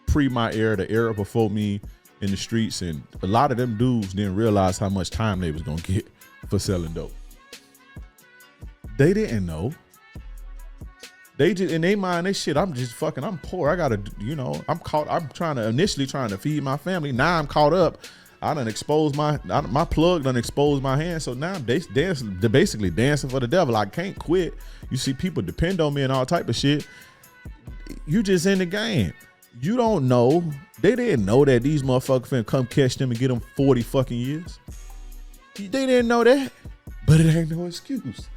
pre my era, the era before me in the streets, and a lot of them dudes didn't realize how much time they was gonna get for selling dope. They didn't know. They just in their mind, I'm poor. I gotta, I'm caught. I'm initially trying to feed my family. Now I'm caught up. I done exposed my plug done exposed my hand. So now they're basically dancing for the devil. I can't quit. You see people depend on me and all type of shit. You just in the game. You don't know. They didn't know that these motherfuckers finna come catch them and get them 40 fucking years. They didn't know that. But it ain't no excuse.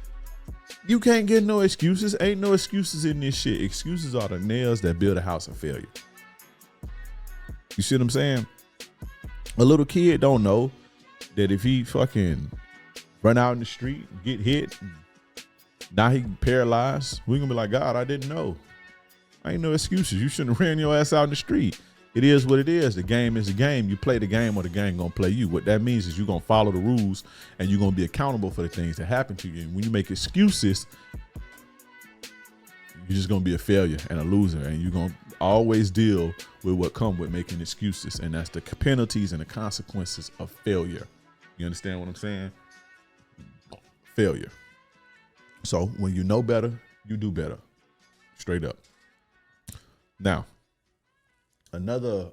You can't get no excuses. Ain't no excuses in this shit. Excuses are the nails that build a house of failure. You see what I'm saying? A little kid don't know that if he fucking run out in the street, get hit, now he paralyzed, we're gonna be like, God, I didn't know. Ain't no excuses. You shouldn't have ran your ass out in the street. It is what it is. The game is the game. You play the game or the game gonna play you. What that means is you're gonna follow the rules and you're gonna be accountable for the things that happen to you. And when you make excuses, you're just gonna be a failure and a loser, and you're gonna always deal with what come with making excuses, and that's the penalties and the consequences of failure. You understand what I'm saying? Failure. So when you know better, you do better. Straight up. Now, another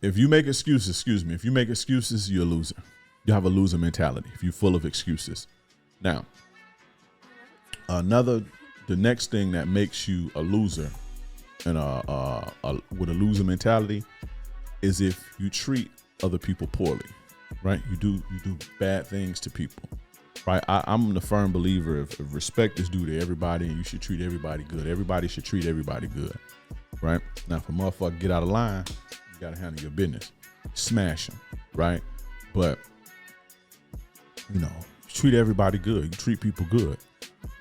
if you make excuses, you're a loser. You have a loser mentality if you're full of excuses. Now, the next thing that makes you a loser and with a loser mentality is if you treat other people poorly, right? You do bad things to people, right? I'm the firm believer of respect is due to everybody, and you should treat everybody good. Everybody should treat everybody good, right? Now, if a motherfucker get out of line, you gotta handle your business, smash them, right? But you treat everybody good. You treat people good.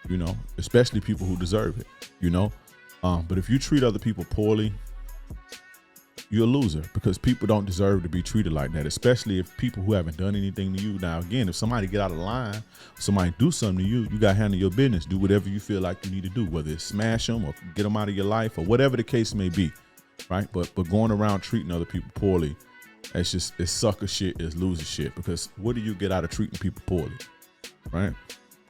you know, especially people who deserve it, you know. But if you treat other people poorly, you're a loser, because people don't deserve to be treated like that, especially if people who haven't done anything to you. Now, again, if somebody get out of line, somebody do something to you, you got to handle your business. Do whatever you feel like you need to do, whether it's smash them or get them out of your life or whatever the case may be, right? But going around treating other people poorly, it's sucker shit, it's loser shit, because what do you get out of treating people poorly, right?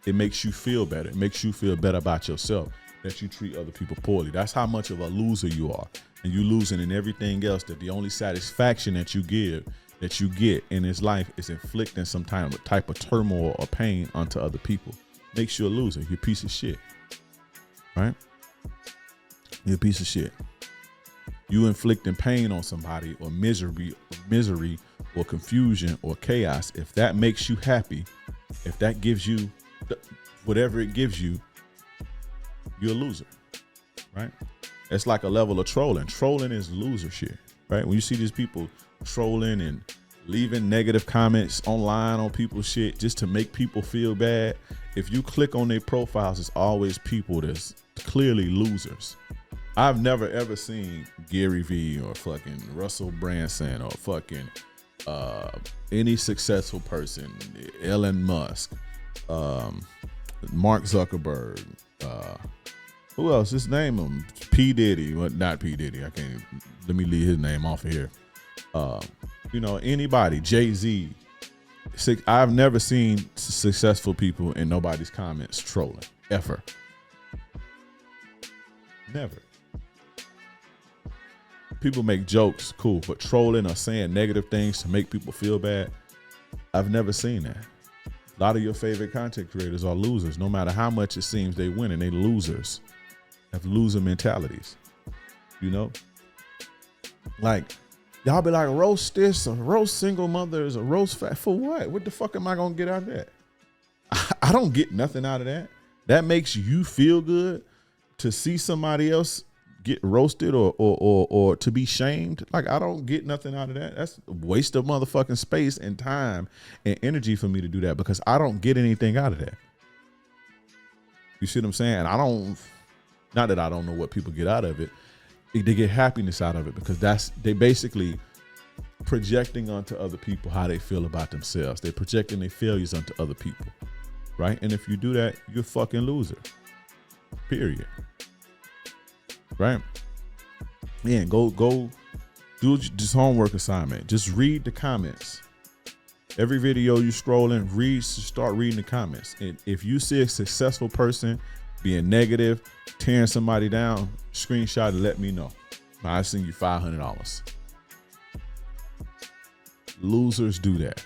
It makes you feel better. It makes you feel better about yourself that you treat other people poorly. That's how much of a loser you are. And you losing in everything else, that the only satisfaction that you get in this life is inflicting some type of turmoil or pain onto other people. Makes you a loser. You're a piece of shit, right? You're a piece of shit. You inflicting pain on somebody, or misery or confusion or chaos. If that makes you happy, if that gives you whatever it gives you, you're a loser, right? It's like a level of trolling. Trolling is loser shit, right? When you see these people trolling and leaving negative comments online on people's shit just to make people feel bad, if you click on their profiles, it's always people that's clearly losers. I've never ever seen Gary Vee or fucking Russell Branson or fucking any successful person, Elon Musk, Mark Zuckerberg, who else? Just name him. P. Diddy. Well, not P. Diddy. I can't. Let me leave his name off of here. You know, anybody. Jay-Z. I've never seen successful people in nobody's comments trolling. Ever. Never. People make jokes, cool, but trolling or saying negative things to make people feel bad, I've never seen that. A lot of your favorite content creators are losers. No matter how much it seems they win, and they losers. Have loser mentalities, you know? Like, y'all be like, roast this, or roast single mothers, or roast fat. For what? What the fuck am I gonna get out of that? I don't get nothing out of that. That makes you feel good to see somebody else get roasted or to be shamed. Like, I don't get nothing out of that. That's a waste of motherfucking space and time and energy for me to do that, because I don't get anything out of that. You see what I'm saying? Not that I don't know what people get out of it. They get happiness out of it, because they basically projecting onto other people how they feel about themselves. They're projecting their failures onto other people, right? And if you do that, you're a fucking loser, period. Right? Yeah, go do this homework assignment. Just read the comments. Every video you scrolling, start reading the comments. And if you see a successful person being negative, tearing somebody down, screenshot and let me know. I'll send you $500. Losers do that.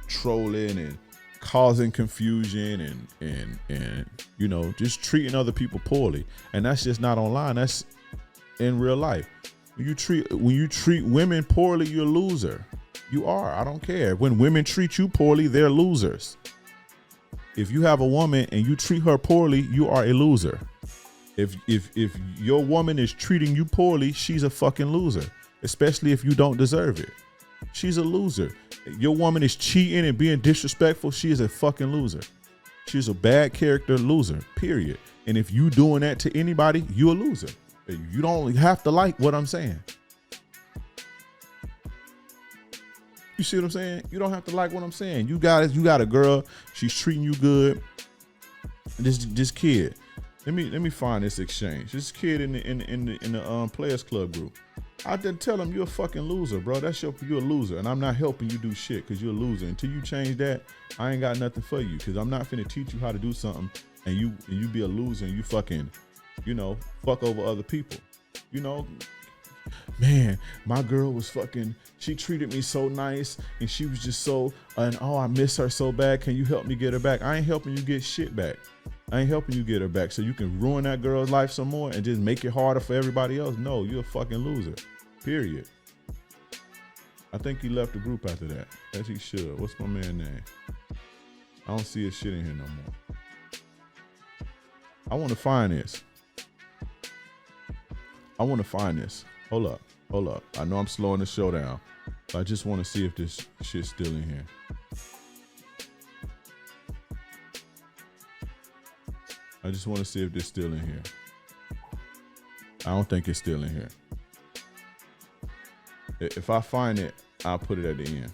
Trolling and causing confusion and you know, just treating other people poorly. And that's just not online. That's in real life. When you treat women poorly, you're a loser. You are. I don't care. When women treat you poorly, they're losers. If you have a woman and you treat her poorly, you are a loser. If your woman is treating you poorly, she's a fucking loser, especially if you don't deserve it. She's a loser. Your woman is cheating and being disrespectful, she is a fucking loser. She's a bad character loser, period. And if you doing that to anybody, you're a loser. You don't have to like what I'm saying. You see what I'm saying? You don't have to like what I'm saying. You got a girl. She's treating you good. This kid. Let me find this exchange. This kid in the Players Club group. I didn't tell him you're a fucking loser, bro. You're a loser, and I'm not helping you do shit because you're a loser. Until you change that, I ain't got nothing for you, because I'm not finna teach you how to do something and you be a loser and you fucking, you know, fuck over other people. You know. Man, my girl was fucking, she treated me so nice and she was just so, and oh, I miss her so bad. Can you help me get her back? I ain't helping you get shit back. I ain't helping you get her back so you can ruin that girl's life some more and just make it harder for everybody else. No, you're a fucking loser, period. I think he left the group after that. As he should. What's my man's name? I don't see his shit in here no more. I want to find this. Hold up. I know I'm slowing the show down, but I just want to see if this shit's still in here. I just want to see if it's still in here. I don't think it's still in here. If I find it, I'll put it at the end.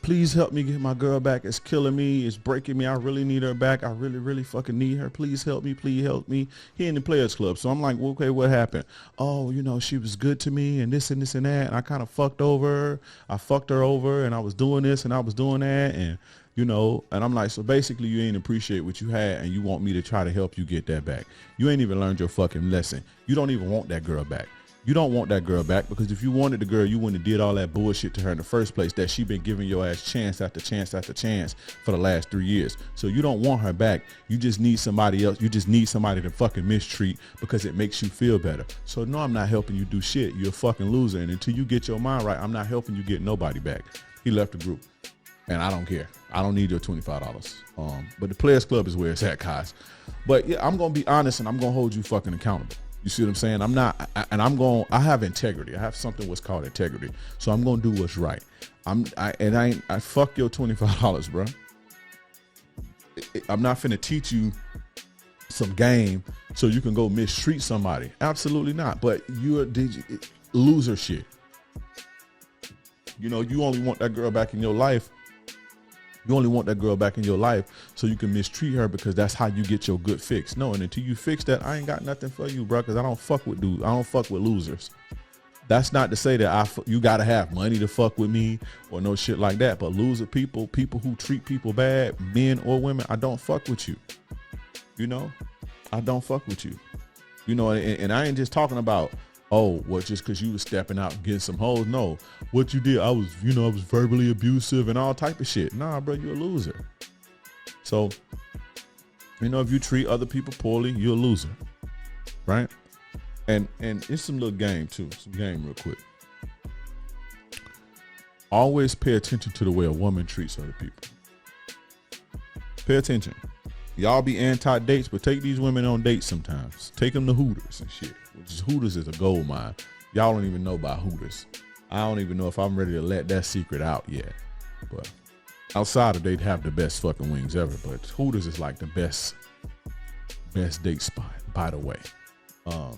Please help me get my girl back. It's killing me. It's breaking me. I really need her back. I really, really fucking need her. Please help me. Please help me. He in the Players Club. So I'm like, well, okay, what happened? Oh, she was good to me and this and this and that. And I kind of fucked over her. I fucked her over and I was doing this and I was doing that. And, and I'm like, so basically you ain't appreciate what you had and you want me to try to help you get that back. You ain't even learned your fucking lesson. You don't even want that girl back. You don't want that girl back because if you wanted the girl, you wouldn't have did all that bullshit to her in the first place that she been giving your ass chance after chance after chance for the last 3 years. So you don't want her back. You just need somebody else. You just need somebody to fucking mistreat because it makes you feel better. So no, I'm not helping you do shit. You're a fucking loser. And until you get your mind right, I'm not helping you get nobody back. He left the group and I don't care. I don't need your $25. But the Players Club is where it's at, guys. But yeah, I'm going to be honest and I'm going to hold you fucking accountable. You see what I'm saying? I have integrity. I have something what's called integrity. So I'm going to do what's right. I fuck your $25, bro. I'm not finna teach you some game so you can go mistreat somebody. Absolutely not. But you're loser shit. You only want that girl back in your life. You only want that girl back in your life so you can mistreat her because that's how you get your good fix. No, and until you fix that, I ain't got nothing for you, bro, because I don't fuck with dudes. I don't fuck with losers. That's not to say that you got to have money to fuck with me or no shit like that. But loser people who treat people bad, men or women, I don't fuck with you. I don't fuck with you. And I ain't just talking about, just because you was stepping out and getting some hoes. No, what you did, I was verbally abusive and all type of shit. Nah, bro, you're a loser. So, if you treat other people poorly, you're a loser, right? And it's some little game too, some game real quick. Always pay attention to the way a woman treats other people. Pay attention. Y'all be anti-dates, but take these women on dates sometimes. Take them to Hooters and shit. Hooters is a gold mine. Y'all don't even know about Hooters. I don't even know if I'm ready to let that secret out yet. But outside of they'd have the best fucking wings ever. But Hooters is like the best date spot, by the way. But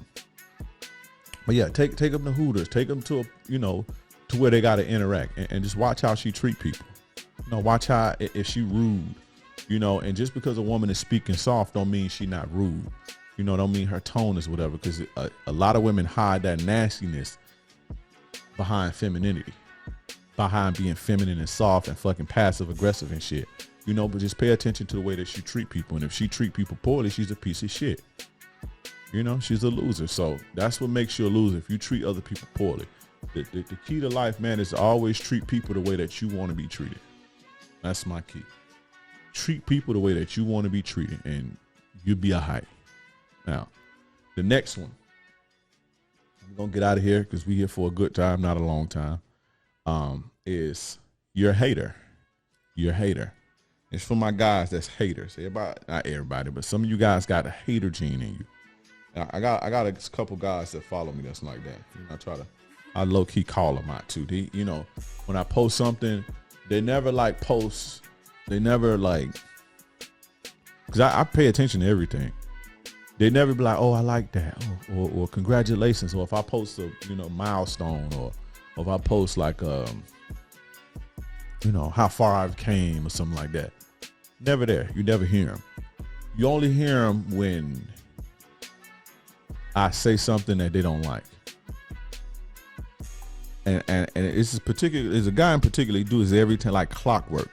yeah, take them to Hooters. Take them to to where they got to interact and just watch how she treat people. Watch how if she rude. And just because a woman is speaking soft don't mean she not rude. Don't mean her tone is whatever, because a lot of women hide that nastiness behind femininity, behind being feminine and soft and fucking passive aggressive and shit. But just pay attention to the way that she treat people. And if she treat people poorly, she's a piece of shit. She's a loser. So that's what makes you a loser, if you treat other people poorly. The key to life, man, is to always treat people the way that you want to be treated. That's my key. Treat people the way that you want to be treated and you'll be all right. Now, the next one, I'm going to get out of here because we're here for a good time, not a long time, is you're a hater. You're a hater. It's for my guys that's haters. Not everybody, but some of you guys got a hater gene in you. Now, I got a couple guys that follow me that's like that. I low-key call them out too. When I post something, they never post. They never because I pay attention to everything. They never be like, oh, I like that, or congratulations, or if I post a milestone, or if I post how far I've came or something like that. Never there. You never hear them. You only hear them when I say something that they don't like. And it's particular. There's a guy in particular. He do this every time like clockwork.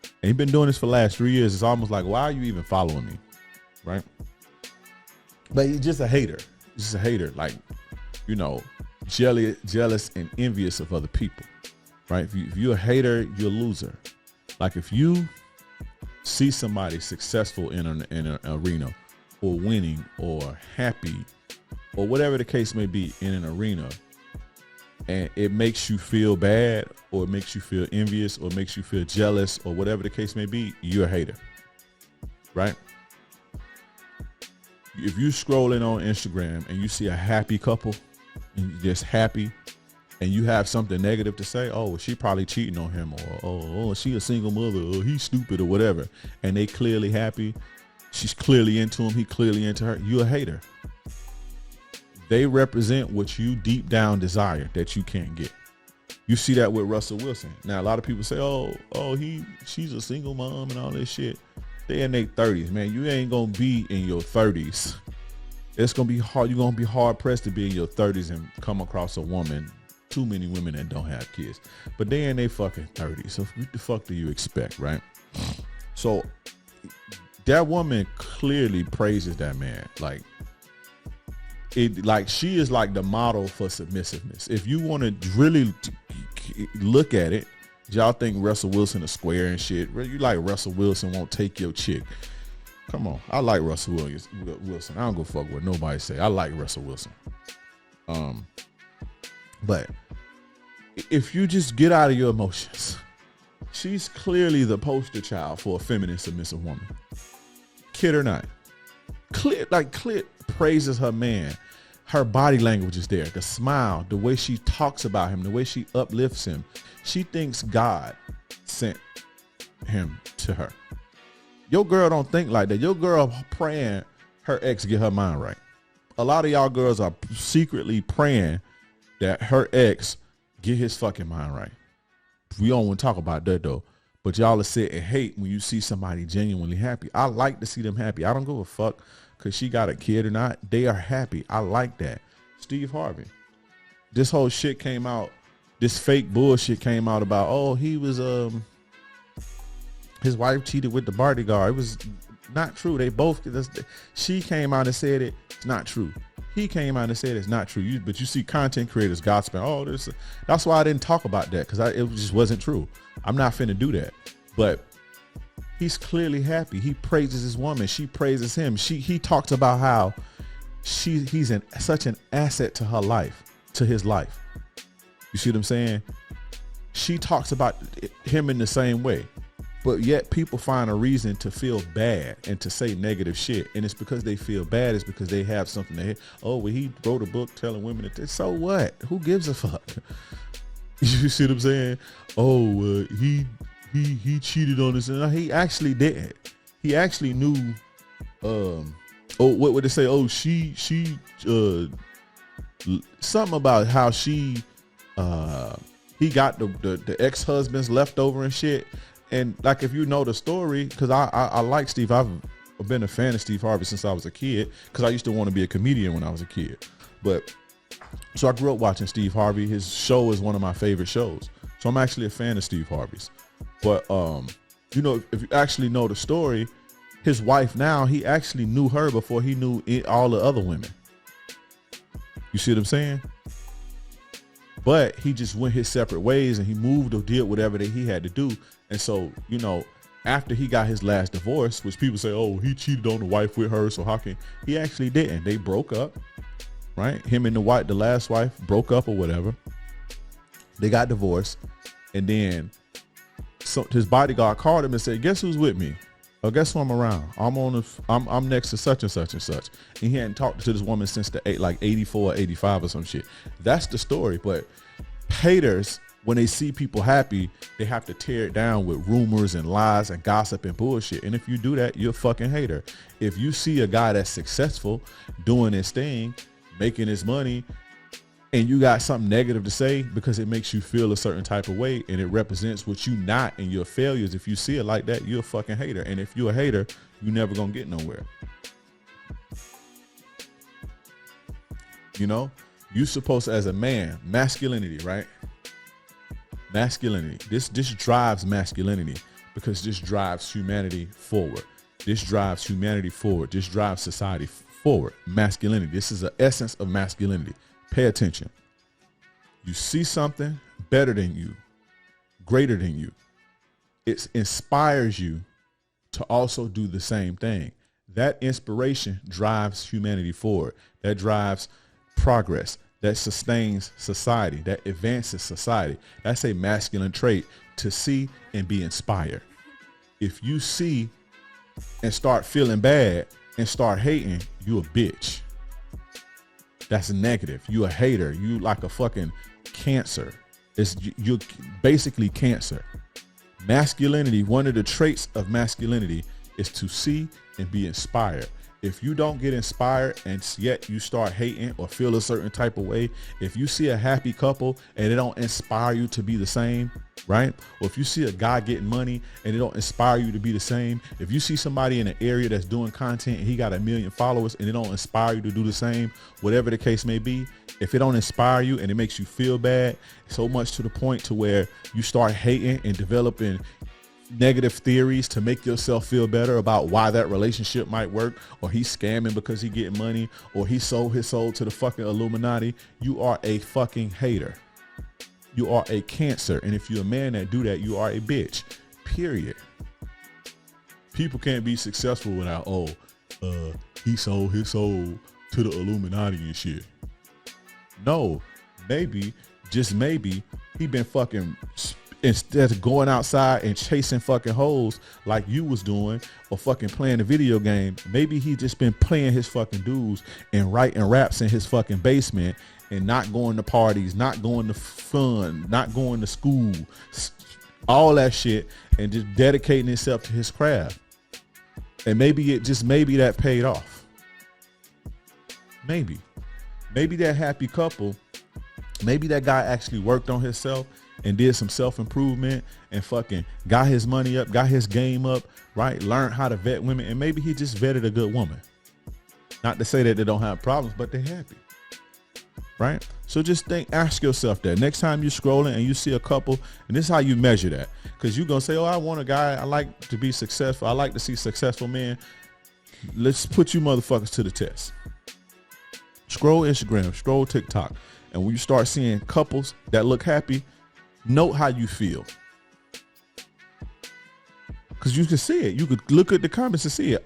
And he's been doing this for the last 3 years. It's almost like, why are you even following me? Right? But he's just a hater. He's just a hater. Jealous and envious of other people. Right? If you're a hater, you're a loser. If you see somebody successful in an arena, or winning, or happy, or whatever the case may be in an arena, and it makes you feel bad, or it makes you feel envious, or makes you feel jealous, or whatever the case may be, you're a hater, right? If you scrolling on Instagram and you see a happy couple and you're just happy, and you have something negative to say, oh, well, she probably cheating on him, or oh, she a single mother, or he's stupid, or whatever, and they clearly happy, she's clearly into him, he clearly into her, you a hater. They represent what you deep down desire that you can't get. You see that with Russell Wilson. Now, a lot of people say, she's a single mom and all this shit. They in their 30s, man. You ain't gonna be in your 30s. It's gonna be hard. You're gonna be hard pressed to be in your 30s and come across a woman. Too many women that don't have kids, but they in their fucking 30s. So what the fuck do you expect, right? So that woman clearly praises that man. Like she is like the model for submissiveness. If you want to really look at it, y'all think Russell Wilson is square and shit. You like Russell Wilson won't take your chick. Come on. I like Russell Wilson. I don't go fuck what nobody say. I like Russell Wilson. But if you just get out of your emotions, she's clearly the poster child for a feminine submissive woman. Kid or not. Clit praises her man. Her body language is there. The smile, the way she talks about him, the way she uplifts him. She thinks God sent him to her. Your girl don't think like that. Your girl praying her ex get her mind right. A lot of y'all girls are secretly praying that her ex get his fucking mind right. We don't want to talk about that though. But y'all will sit and hate when you see somebody genuinely happy. I like to see them happy. I don't give a fuck because she got a kid or not. They are happy. I like that. Steve Harvey. This whole shit came out. This fake bullshit came out about, he was, his wife cheated with the bodyguard. It was not true. They both, she came out and said it's not true. He came out and said it's not true. But you see content creators gossiping. That's why I didn't talk about that because it just wasn't true. I'm not finna do that. But he's clearly happy. He praises his woman. She praises him. He talks about how he's such an asset to her life, to his life. You see what I'm saying? She talks about him in the same way. But yet people find a reason to feel bad and to say negative shit. And it's because they feel bad. It's because they have something to hit. He wrote a book telling women that, so what? Who gives a fuck? You see what I'm saying? He cheated on us. And he actually didn't. He actually knew, what would they say? Something about how he got the ex-husband's leftover and shit. And like, if you know the story, because I like Steve, I've been a fan of Steve Harvey since I was a kid, because I used to want to be a comedian when I was a kid. So I grew up watching Steve Harvey. His show is one of my favorite shows. So I'm actually a fan of Steve Harvey's. But, if you actually know the story, his wife now, he actually knew her before he knew all the other women. You see what I'm saying? But he just went his separate ways and he moved or did whatever that he had to do. And so, after he got his last divorce, which people say, he cheated on the wife with her, so how can he actually didn't. They broke up, right? Him and the last wife broke up or whatever. They got divorced. And then his bodyguard called him and said, guess who's with me? Or guess who I'm around? I'm next to such and such and such. And he hadn't talked to this woman since the 84 or 85 or some shit. That's the story. But haters, when they see people happy, they have to tear it down with rumors and lies and gossip and bullshit. And if you do that, you're a fucking hater. If you see a guy that's successful, doing his thing, making his money, and you got something negative to say because it makes you feel a certain type of way and it represents what you not and your failures, if you see it like that, you're a fucking hater. And if you're a hater, you're never gonna get nowhere. You're supposed to, as a man, masculinity, right? Masculinity. This drives masculinity because this drives humanity forward. This drives humanity forward. This drives society forward. Masculinity. This is the essence of masculinity. Pay attention. You see something better than you, greater than you. It inspires you to also do the same thing. That inspiration drives humanity forward. That drives progress. That sustains society, that advances society. That's a masculine trait, to see and be inspired. If you see and start feeling bad and start hating, you a bitch. That's negative. You a hater. You like a fucking cancer. You're basically cancer. Masculinity, one of the traits of masculinity is to see and be inspired. If you don't get inspired and yet you start hating or feel a certain type of way, if you see a happy couple and it don't inspire you to be the same, right? Or if you see a guy getting money and it don't inspire you to be the same, if you see somebody in an area that's doing content and he got 1 million followers and it don't inspire you to do the same, whatever the case may be, if it don't inspire you and it makes you feel bad so much to the point to where you start hating and developing negative theories to make yourself feel better about why that relationship might work, or he's scamming because he getting money, or he sold his soul to the fucking Illuminati, you are a fucking hater. You are a cancer. And if you're a man that do that, you are a bitch, period. People can't be successful without, he sold his soul to the Illuminati and shit. No, maybe, just maybe, he been fucking, instead of going outside and chasing fucking hoes like you was doing or fucking playing a video game, maybe he just been playing his fucking dudes and writing raps in his fucking basement and not going to parties, not going to fun, not going to school, all that shit, and just dedicating himself to his craft. And maybe that paid off. Maybe that happy couple, maybe that guy actually worked on himself and did some self-improvement and fucking got his money up, got his game up, right? Learned how to vet women. And maybe he just vetted a good woman. Not to say that they don't have problems, but they're happy, right? So just ask yourself that next time you're scrolling and you see a couple, and this is how you measure that. Because you're going to say, I want a guy, I like to be successful. I like to see successful men. Let's put you motherfuckers to the test. Scroll Instagram, scroll TikTok. And when you start seeing couples that look happy, note how you feel. Because you can see it. You could look at the comments and see it.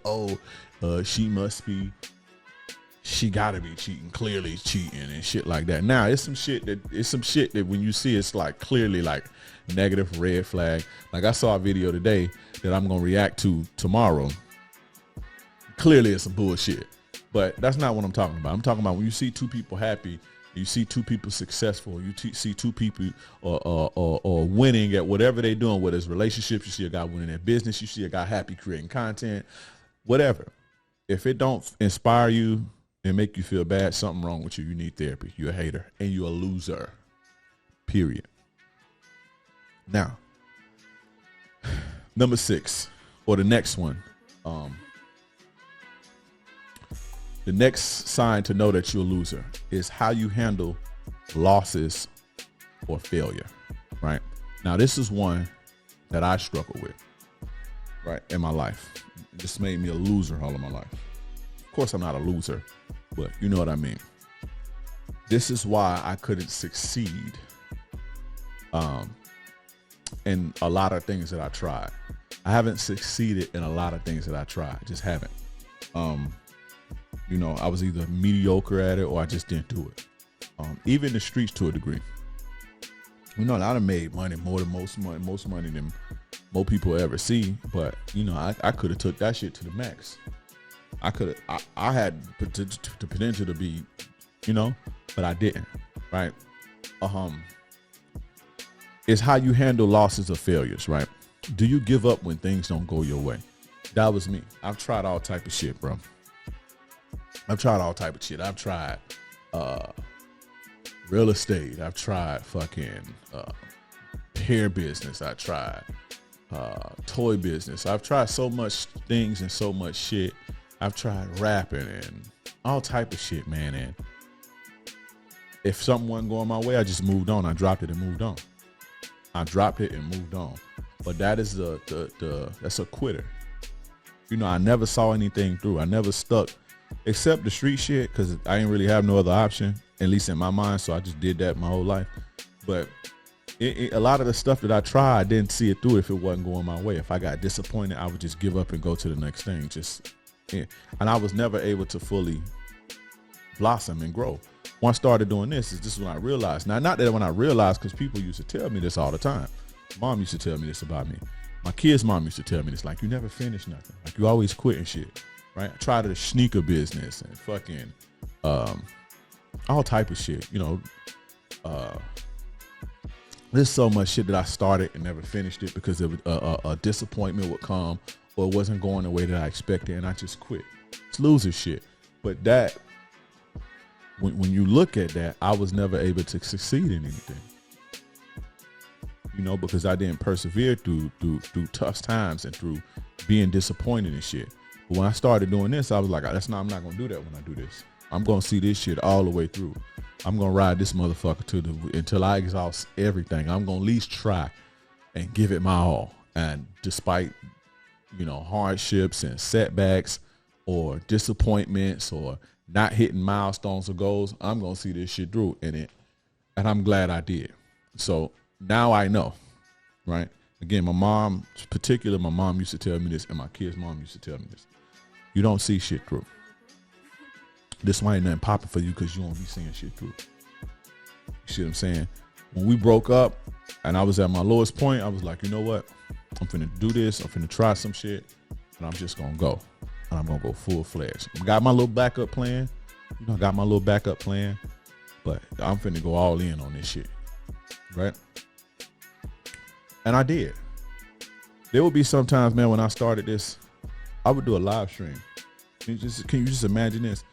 She gotta be cheating, clearly cheating and shit like that. Now it's some shit that when you see it's like clearly like negative red flag. Like I saw a video today that I'm gonna react to tomorrow. Clearly it's some bullshit. But that's not what I'm talking about. I'm talking about when you see two people happy, you see two people successful, you see two people or winning at whatever they're doing, whether it's relationships, you see a guy winning at business, you see a guy happy creating content, whatever. If it don't inspire you and make you feel bad, something wrong with you. You need therapy. You're a hater and you're a loser, period. Now, number 6, or the next one, the next sign to know that you're a loser is how you handle losses or failure, right? Now, this is one that I struggle with, right, in my life. This made me a loser all of my life. Of course, I'm not a loser, but you know what I mean. This is why I couldn't succeed in a lot of things that I tried. I haven't succeeded in a lot of things that I tried. Just haven't. I was either mediocre at it or I just didn't do it. Even the streets to a degree. I done made money, more than most money than most people ever see. But I could have took that shit to the max. I had the potential to be, but I didn't. Right? It's how you handle losses or failures. Right? Do you give up when things don't go your way? That was me. I've tried all type of shit, bro. I've tried real estate. I've tried fucking hair business. I tried toy business. I've tried so much things and so much shit. I've tried rapping and all type of shit, man. And if something wasn't going my way, I just moved on. I dropped it and moved on. But that is that's a quitter. I never saw anything through. I never stuck. Except the street shit, because I didn't really have no other option, at least in my mind, so I just did that my whole life. But a lot of the stuff that I tried, I didn't see it through if it wasn't going my way. If I got disappointed, I would just give up and go to the next thing. And I was never able to fully blossom and grow. When I started doing this is when I realized. Now, not that when I realized, because people used to tell me this all the time. Mom used to tell me this about me. My kid's mom used to tell me this, like, you never finish nothing. Like, you always quit and shit. Right? I tried the sneaker business and fucking all type of shit, There's so much shit that I started and never finished it because of a disappointment would come or it wasn't going the way that I expected, and I just quit. It's loser shit. But that, when you look at that, I was never able to succeed in anything. You know, because I didn't persevere through tough times and through being disappointed and shit. But when I started doing this, I was like, I'm not gonna do that when I do this. I'm gonna see this shit all the way through. I'm gonna ride this motherfucker until I exhaust everything. I'm gonna at least try and give it my all. And despite, you know, hardships and setbacks or disappointments or not hitting milestones or goals, I'm gonna see this shit through and I'm glad I did. So now I know, right? Again, my mom used to tell me this, and my kid's mom used to tell me this. You don't see shit through. This why ain't nothing popping for you because you won't be seeing shit through. You see what I'm saying? When we broke up and I was at my lowest point, I was like, you know what? I'm finna do this. I'm finna try some shit, and I'm just gonna go. And I'm gonna go full fledged. Got my little backup plan. You know, I got my little backup plan, but I'm finna go all in on this shit, right? And I did. There would be sometimes, man, when I started this, I would do a live stream. Can you just imagine this?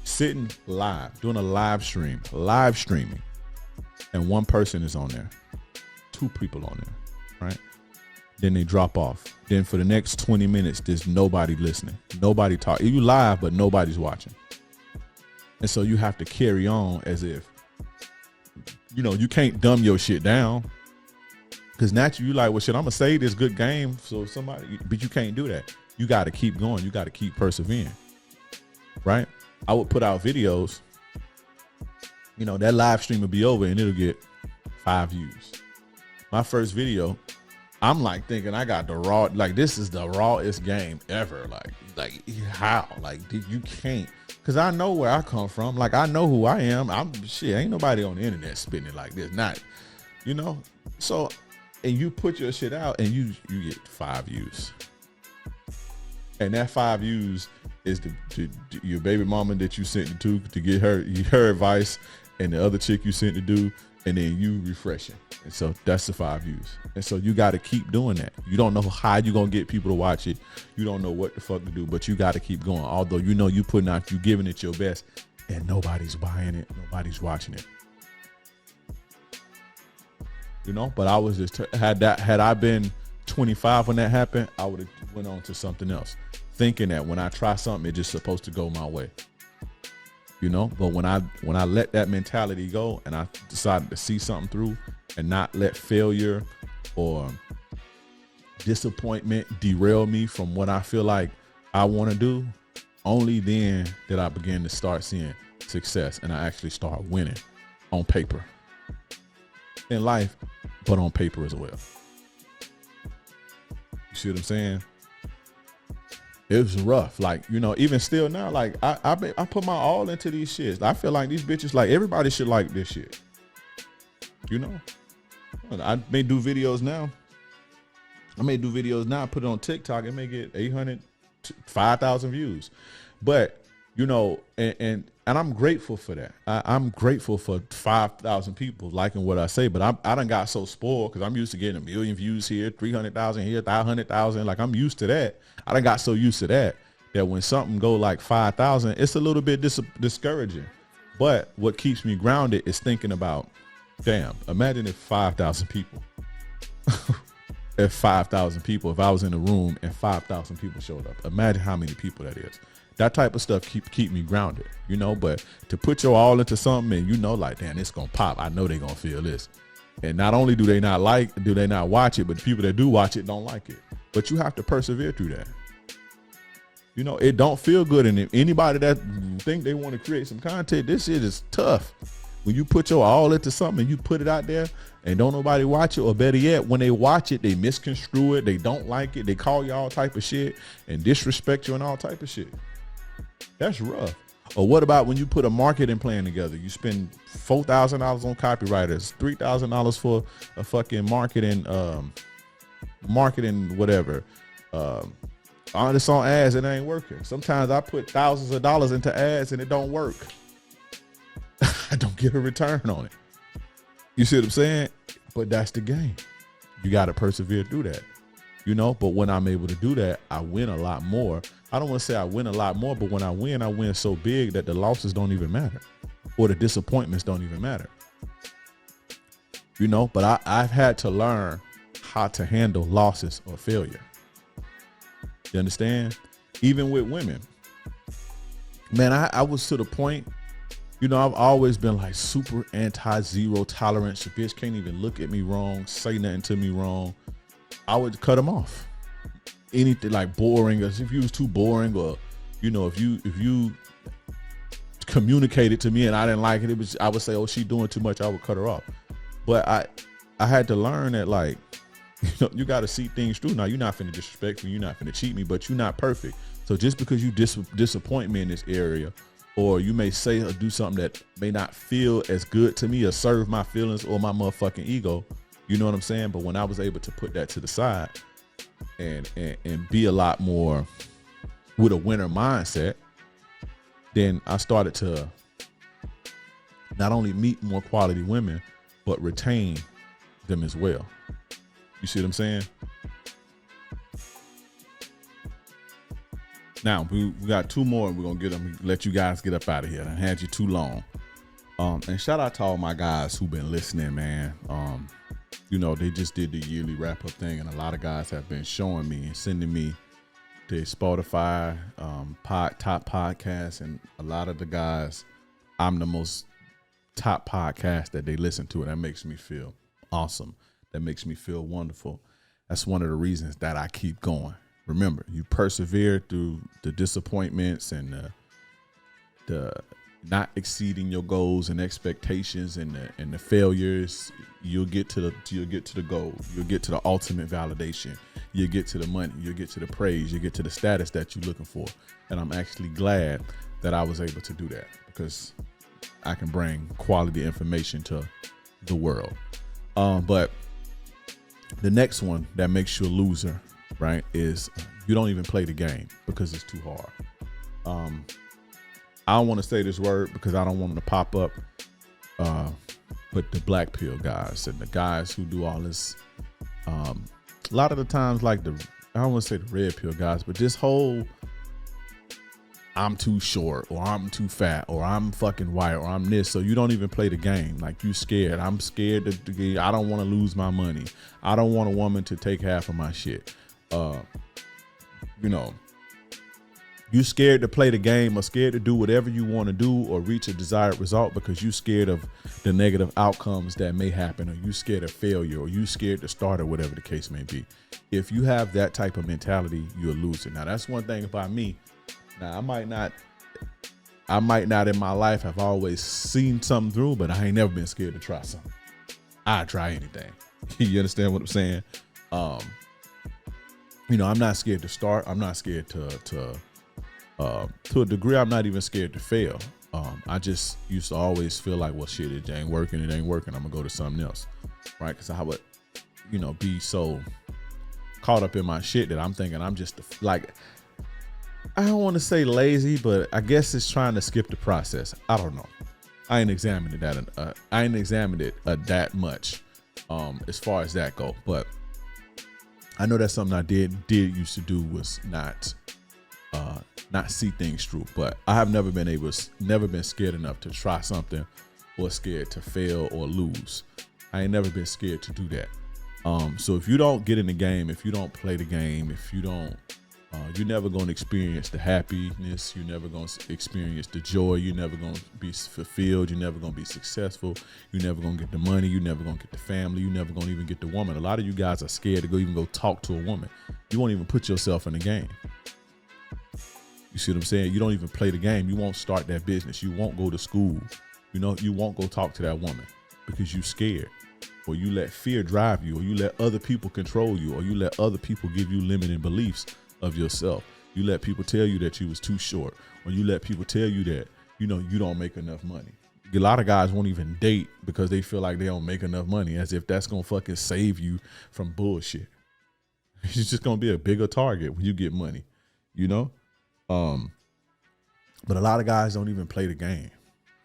Sitting live, doing a live streaming, and one person is on there, 2 people on there, right? Then they drop off. Then for the next 20 minutes, there's nobody listening. Nobody talking. You live, but nobody's watching. And so you have to carry on as if, you know, you can't dumb your shit down. Because naturally, you like, well, shit, I'm going to say this good game. So but you can't do that. You got to keep going. You got to keep persevering. Right? I would put out videos. You know, that live stream would be over and it'll get 5 views. My first video, I'm like thinking I got the raw, like this is the rawest game ever. Like how? Like you can't. Because I know where I come from. Like I know who I am. Ain't nobody on the internet spitting it like this. Not, you know? So, and you put your shit out and you get 5 views. And that 5 views is your baby mama that you sent it to get her advice, and the other chick you sent to do, and then you refreshing. And so that's the 5 views. And so you got to keep doing that. You don't know how you're going to get people to watch it. You don't know what the fuck to do, but you got to keep going. Although you know you putting out, you giving it your best, and nobody's buying it. Nobody's watching it. You know, but I was just, had I been 25 when that happened, I would have went on to something else, thinking that when I try something, it's just supposed to go my way. You know, but when I let that mentality go and I decided to see something through and not let failure or disappointment derail me from what I feel like I want to do, only then did I begin to start seeing success, and I actually start winning on paper in life, but on paper as well. You see what I'm saying? It was rough. Like, you know, even still now, like I put my all into these shits. I feel like these bitches, like everybody should like this shit. You know, I may do videos now. Put it on TikTok. It may get 800, 5,000 views. But, you know, and I'm grateful for that. I'm grateful for 5,000 people liking what I say. But I done got so spoiled because I'm used to getting 1 million views here, 300,000 here, 500,000. Like I'm used to that. I done got so used to that when something go like 5,000, it's a little bit discouraging. But what keeps me grounded is thinking about, damn, imagine if 5,000 people, if I was in a room and 5,000 people showed up, imagine how many people that is. That type of stuff keep me grounded, you know, but to put your all into something and you know, like, damn, it's going to pop. I know they're going to feel this. And not only do they not watch it, but the people that do watch it don't like it. But you have to persevere through that. You know, it don't feel good. And if anybody that think they want to create some content, this shit is tough. When you put your all into something and you put it out there and don't nobody watch it, or better yet, when they watch it, they misconstrue it. They don't like it. They call you all type of shit and disrespect you and all type of shit. That's rough. Or what about when you put a marketing plan together? You spend $4,000 on copywriters, $3,000 for a fucking marketing whatever. All this on ads, it ain't working. Sometimes I put thousands of dollars into ads and it don't work. I don't get a return on it. You see what I'm saying? But that's the game. You got to persevere through that, you know? But when I'm able to do that, I win a lot more. I don't want to say I win a lot more, but when I win so big that the losses don't even matter or the disappointments don't even matter, you know? But I've had to learn how to handle losses or failure. You understand? Even with women, man, I was to the point, you know, I've always been like super anti-zero tolerance. A bitch can't even look at me wrong, say nothing to me wrong. I would cut them off. Anything like boring, or if you was too boring, or, you know, if you communicated to me and I didn't like it, I would say, oh, she doing too much. I would cut her off. But I had to learn that, like, you know, you got to see things through. Now, you're not finna disrespect me, you're not finna cheat me, but you're not perfect. So just because you disappoint me in this area, or you may say or do something that may not feel as good to me or serve my feelings or my motherfucking ego, you know what I'm saying? But when I was able to put that to the side and be a lot more with a winner mindset, then I started to not only meet more quality women, but retain them as well. You see what I'm saying? Now, we got two more, and we're going to let you guys get up out of here. I had you too long. And shout out to all my guys who've been listening, man. You know, they just did the yearly wrap-up thing, and a lot of guys have been showing me and sending me their Spotify top podcasts, and a lot of the guys, I'm the most top podcast that they listen to, and that makes me feel awesome. That makes me feel wonderful. That's one of the reasons that I keep going. Remember, you persevere through the disappointments and the not exceeding your goals and expectations and the failures. You'll get to the goal. You'll get to the ultimate validation. You'll get to the money. You'll get to the praise. You'll get to the status that you're looking for. And I'm actually glad that I was able to do that, because I can bring quality information to the world. But the next one that makes you a loser, right, is you don't even play the game because it's too hard. I don't want to say this word because I don't want them to pop up, but the black pill guys and the guys who do all this, a lot of the times, like I don't want to say the red pill guys, but this whole I'm too short, or I'm too fat, or I'm fucking white, or I'm this, so you don't even play the game. Like, you scared. I'm scared to I don't want to lose my money. I don't want a woman to take half of my shit. You know, you scared to play the game, or scared to do whatever you want to do or reach a desired result because you scared of the negative outcomes that may happen, or you scared of failure, or you scared to start, or whatever the case may be. If you have that type of mentality, you're a loser. Now, that's one thing about me. Now, I might not in my life have always seen something through, but I ain't never been scared to try something. I'd try anything. You understand what I'm saying? You know, I'm not scared to start. I'm not scared to a degree. I'm not even scared to fail. I just used to always feel like, well, shit, it ain't working. I'm gonna go to something else, right? Because I would, you know, be so caught up in my shit that I'm thinking I'm just like, I don't want to say lazy, but I guess it's trying to skip the process. I don't know. I ain't examined it that much as far as that go. But I know that's something I did used to do, was not see things through. But I have never been scared enough to try something, or scared to fail or lose. I ain't never been scared to do that. So if you don't get in the game, if you don't play the game, if you don't, you're never going to experience the happiness. You're never going to experience the joy. You're never going to be fulfilled. You're never going to be successful. You're never going to get the money. You're never going to get the family. You're never going to even get the woman. A lot of you guys are scared to even go talk to a woman. You won't even put yourself in the game. You see what I'm saying? You don't even play the game. You won't start that business. You won't go to school. You know, you won't go talk to that woman because you're scared, or you let fear drive you, or you let other people control you, or you let other people give you limiting beliefs of yourself. You let people tell you that you was too short, or you let people tell you that, you know, you don't make enough money. A lot of guys won't even date because they feel like they don't make enough money, as if that's gonna fucking save you from bullshit. It's just gonna be a bigger target when you get money, you know? But a lot of guys don't even play the game,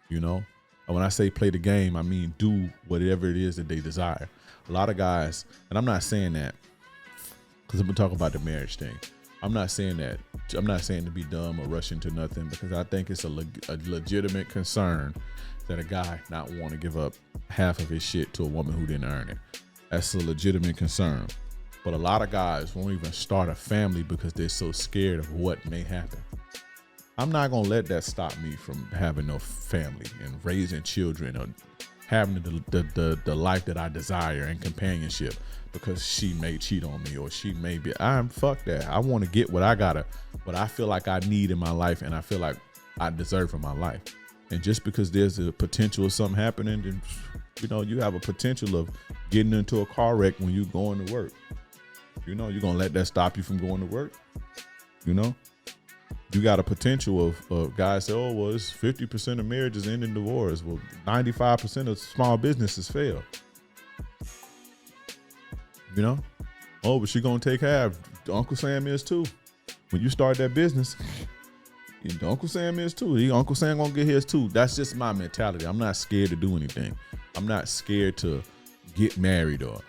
you know? And when I say play the game, I mean do whatever it is that they desire. A lot of guys, and I'm not saying that because I'm gonna talk about the marriage thing. I'm not saying that. I'm not saying to be dumb or rush into nothing, because I think it's a legitimate concern that a guy not want to give up half of his shit to a woman who didn't earn it. That's a legitimate concern. But a lot of guys won't even start a family because they're so scared of what may happen. I'm not gonna let that stop me from having no family and raising children or having the life that I desire and companionship, because she may cheat on me or she may be. Fuck that. I want to get what I feel like I need in my life and I feel like I deserve in my life. And just because there's a potential of something happening, then you have a potential of getting into a car wreck when you're going to work. You're gonna let that stop you from going to work. You got a potential of guys say, oh, well, it's 50% of marriages end in divorce. Well, 95% of small businesses fail. Oh, but she gonna take half. Uncle Sam is too. When you start that business, Uncle Sam is too. Uncle Sam gonna get his too. That's just my mentality. I'm not scared to do anything. I'm not scared to get married or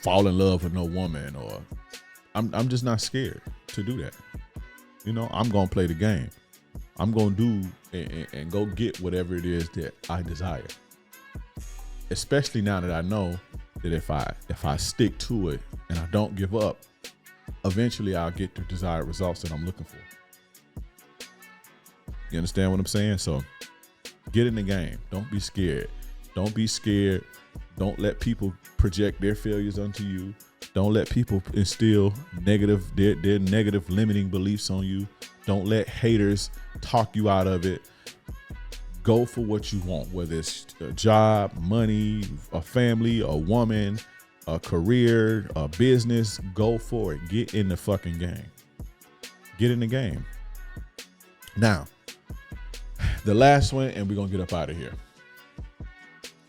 fall in love with no woman, or I'm just not scared to do that. I'm gonna play the game. I'm gonna do and go get whatever it is that I desire. Especially now that I know that if I stick to it and I don't give up, eventually I'll get the desired results that I'm looking for. You understand what I'm saying? So get in the game. Don't be scared. Don't be scared. Don't let people project their failures onto you. Don't let people instill their negative limiting beliefs on you. Don't let haters talk you out of it. Go for what you want, whether it's a job, money, a family, a woman, a career, a business. Go for it. Get in the fucking game. Get in the game. Now, the last one, and we're going to get up out of here,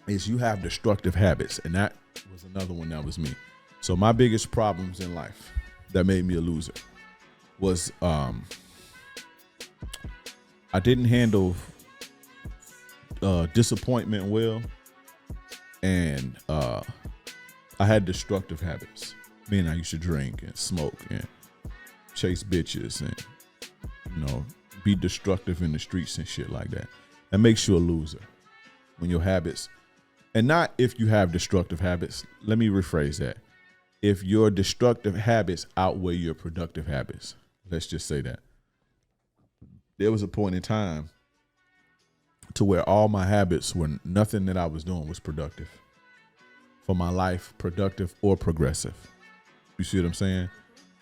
is you have destructive habits. And that was another one that was me. So my biggest problems in life that made me a loser was I didn't handle disappointment well, and I had destructive habits. I used to drink and smoke and chase bitches and be destructive in the streets and shit like that. That makes you a loser when your habits, and not if you have destructive habits. Let me rephrase that. If your destructive habits outweigh your productive habits. Let's just say that. There was a point in time to where all my habits were, nothing that I was doing was productive for my life, productive or progressive. You see what I'm saying?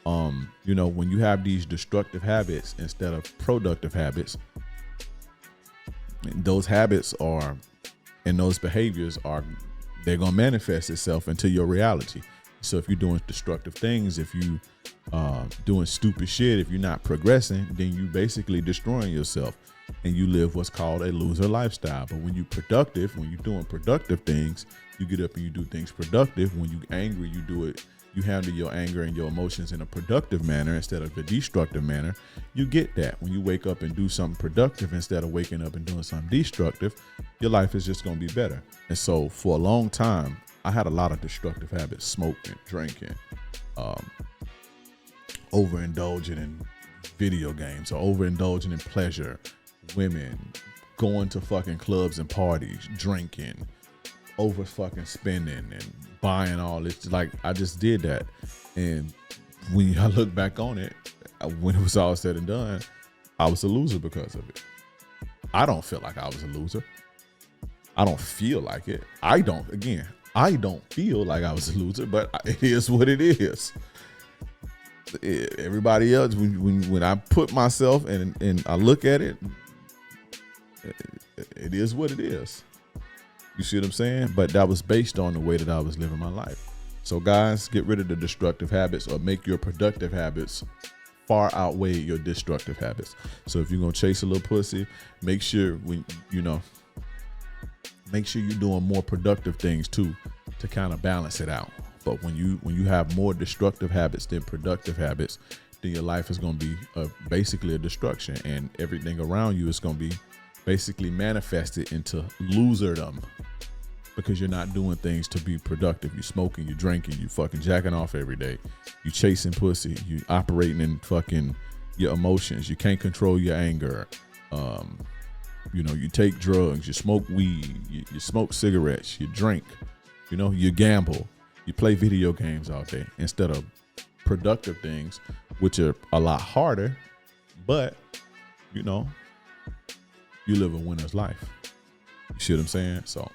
When you have these destructive habits instead of productive habits, those habits are, and those behaviors are, they're going to manifest itself into your reality. So if you're doing destructive things, if you doing stupid shit, if you're not progressing, then you basically destroying yourself, and you live what's called a loser lifestyle. But when you're productive, when you're doing productive things, you get up and you do things productive. When you're angry, you handle your anger and your emotions in a productive manner instead of a destructive manner. You get that. When you wake up and do something productive instead of waking up and doing something destructive, your life is just going to be better. And so for a long time, I had a lot of destructive habits: smoking, drinking, overindulging in video games, or overindulging in pleasure, women, going to fucking clubs and parties, drinking, over fucking spending and buying all this. Like, I just did that. And when I look back on it, when it was all said and done, I was a loser because of it. I don't feel like I was a loser. I don't feel like it. I don't feel like I was a loser, but it is what it is. Everybody else, when I put myself and I look at it, it is what it is. You see what I'm saying? But that was based on the way that I was living my life. So guys, get rid of the destructive habits, or make your productive habits far outweigh your destructive habits. So if you're gonna chase a little pussy, make sure you're doing more productive things too, to kind of balance it out. But when you have more destructive habits than productive habits, then your life is going to be basically a destruction, and everything around you is going to be basically manifested into loserdom because you're not doing things to be productive. You're smoking, you're drinking, you fucking jacking off every day. You chasing pussy, you operating in fucking your emotions. You can't control your anger. You take drugs, you smoke weed, you smoke cigarettes, you drink, you gamble, you play video games all day instead of productive things, which are a lot harder, but you live a winner's life. You see what I'm saying? So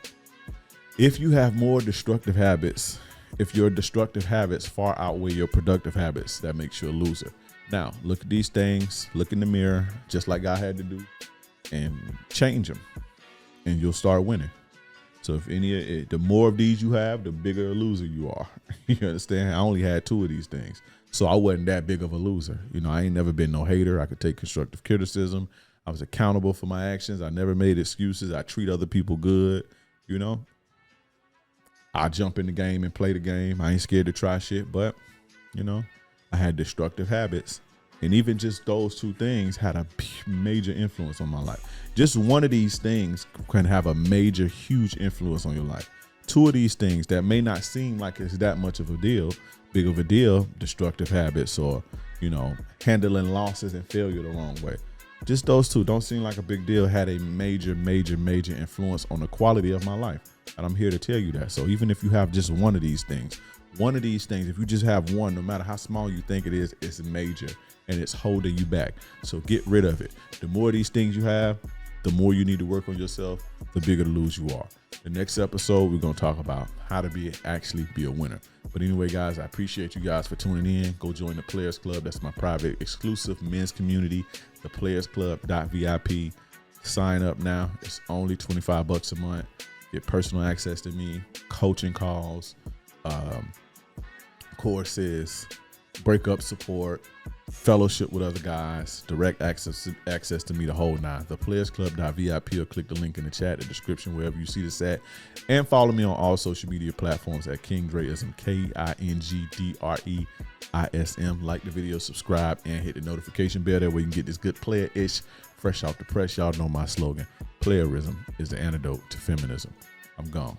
if you have more destructive habits, if your destructive habits far outweigh your productive habits, that makes you a loser. Now, look at these things, look in the mirror, just like I had to do, and change them, and you'll start winning. So the more of these you have, the bigger a loser you are. You understand? I only had 2 of these things, so I wasn't that big of a loser. I ain't never been no hater. I could take constructive criticism. I was accountable for my actions. I never made excuses. I treat other people good. I jump in the game and play the game. I ain't scared to try shit, but I had destructive habits. And even just those 2 things had a major influence on my life. Just one of these things can have a major, huge influence on your life. 2 of these things that may not seem like it's that much of a deal, big of a deal, destructive habits or, handling losses and failure the wrong way. Just those 2 don't seem like a big deal, had a major, major, major influence on the quality of my life. And I'm here to tell you that. So even if you have just one of these things, if you just have one, no matter how small you think it is, it's major and it's holding you back. So get rid of it. The more of these things you have, the more you need to work on yourself, the bigger the lose you are. The next episode, we're going to talk about how to actually be a winner. But anyway, guys, I appreciate you guys for tuning in. Go join the Players Club. That's my private, exclusive men's community, the playersclub.vip. Sign up now. It's only $25 a month. Get personal access to me, coaching calls, courses, breakup support, fellowship with other guys, direct access to me, the whole 9. The playersclub.vip, or click the link in the chat, the description, wherever you see this at. And follow me on all social media platforms at King Dreism, KingDreism. Like the video, subscribe, and hit the notification bell. That way you can get this good player-ish fresh off the press. Y'all know my slogan. Playerism is the antidote to feminism. I'm gone.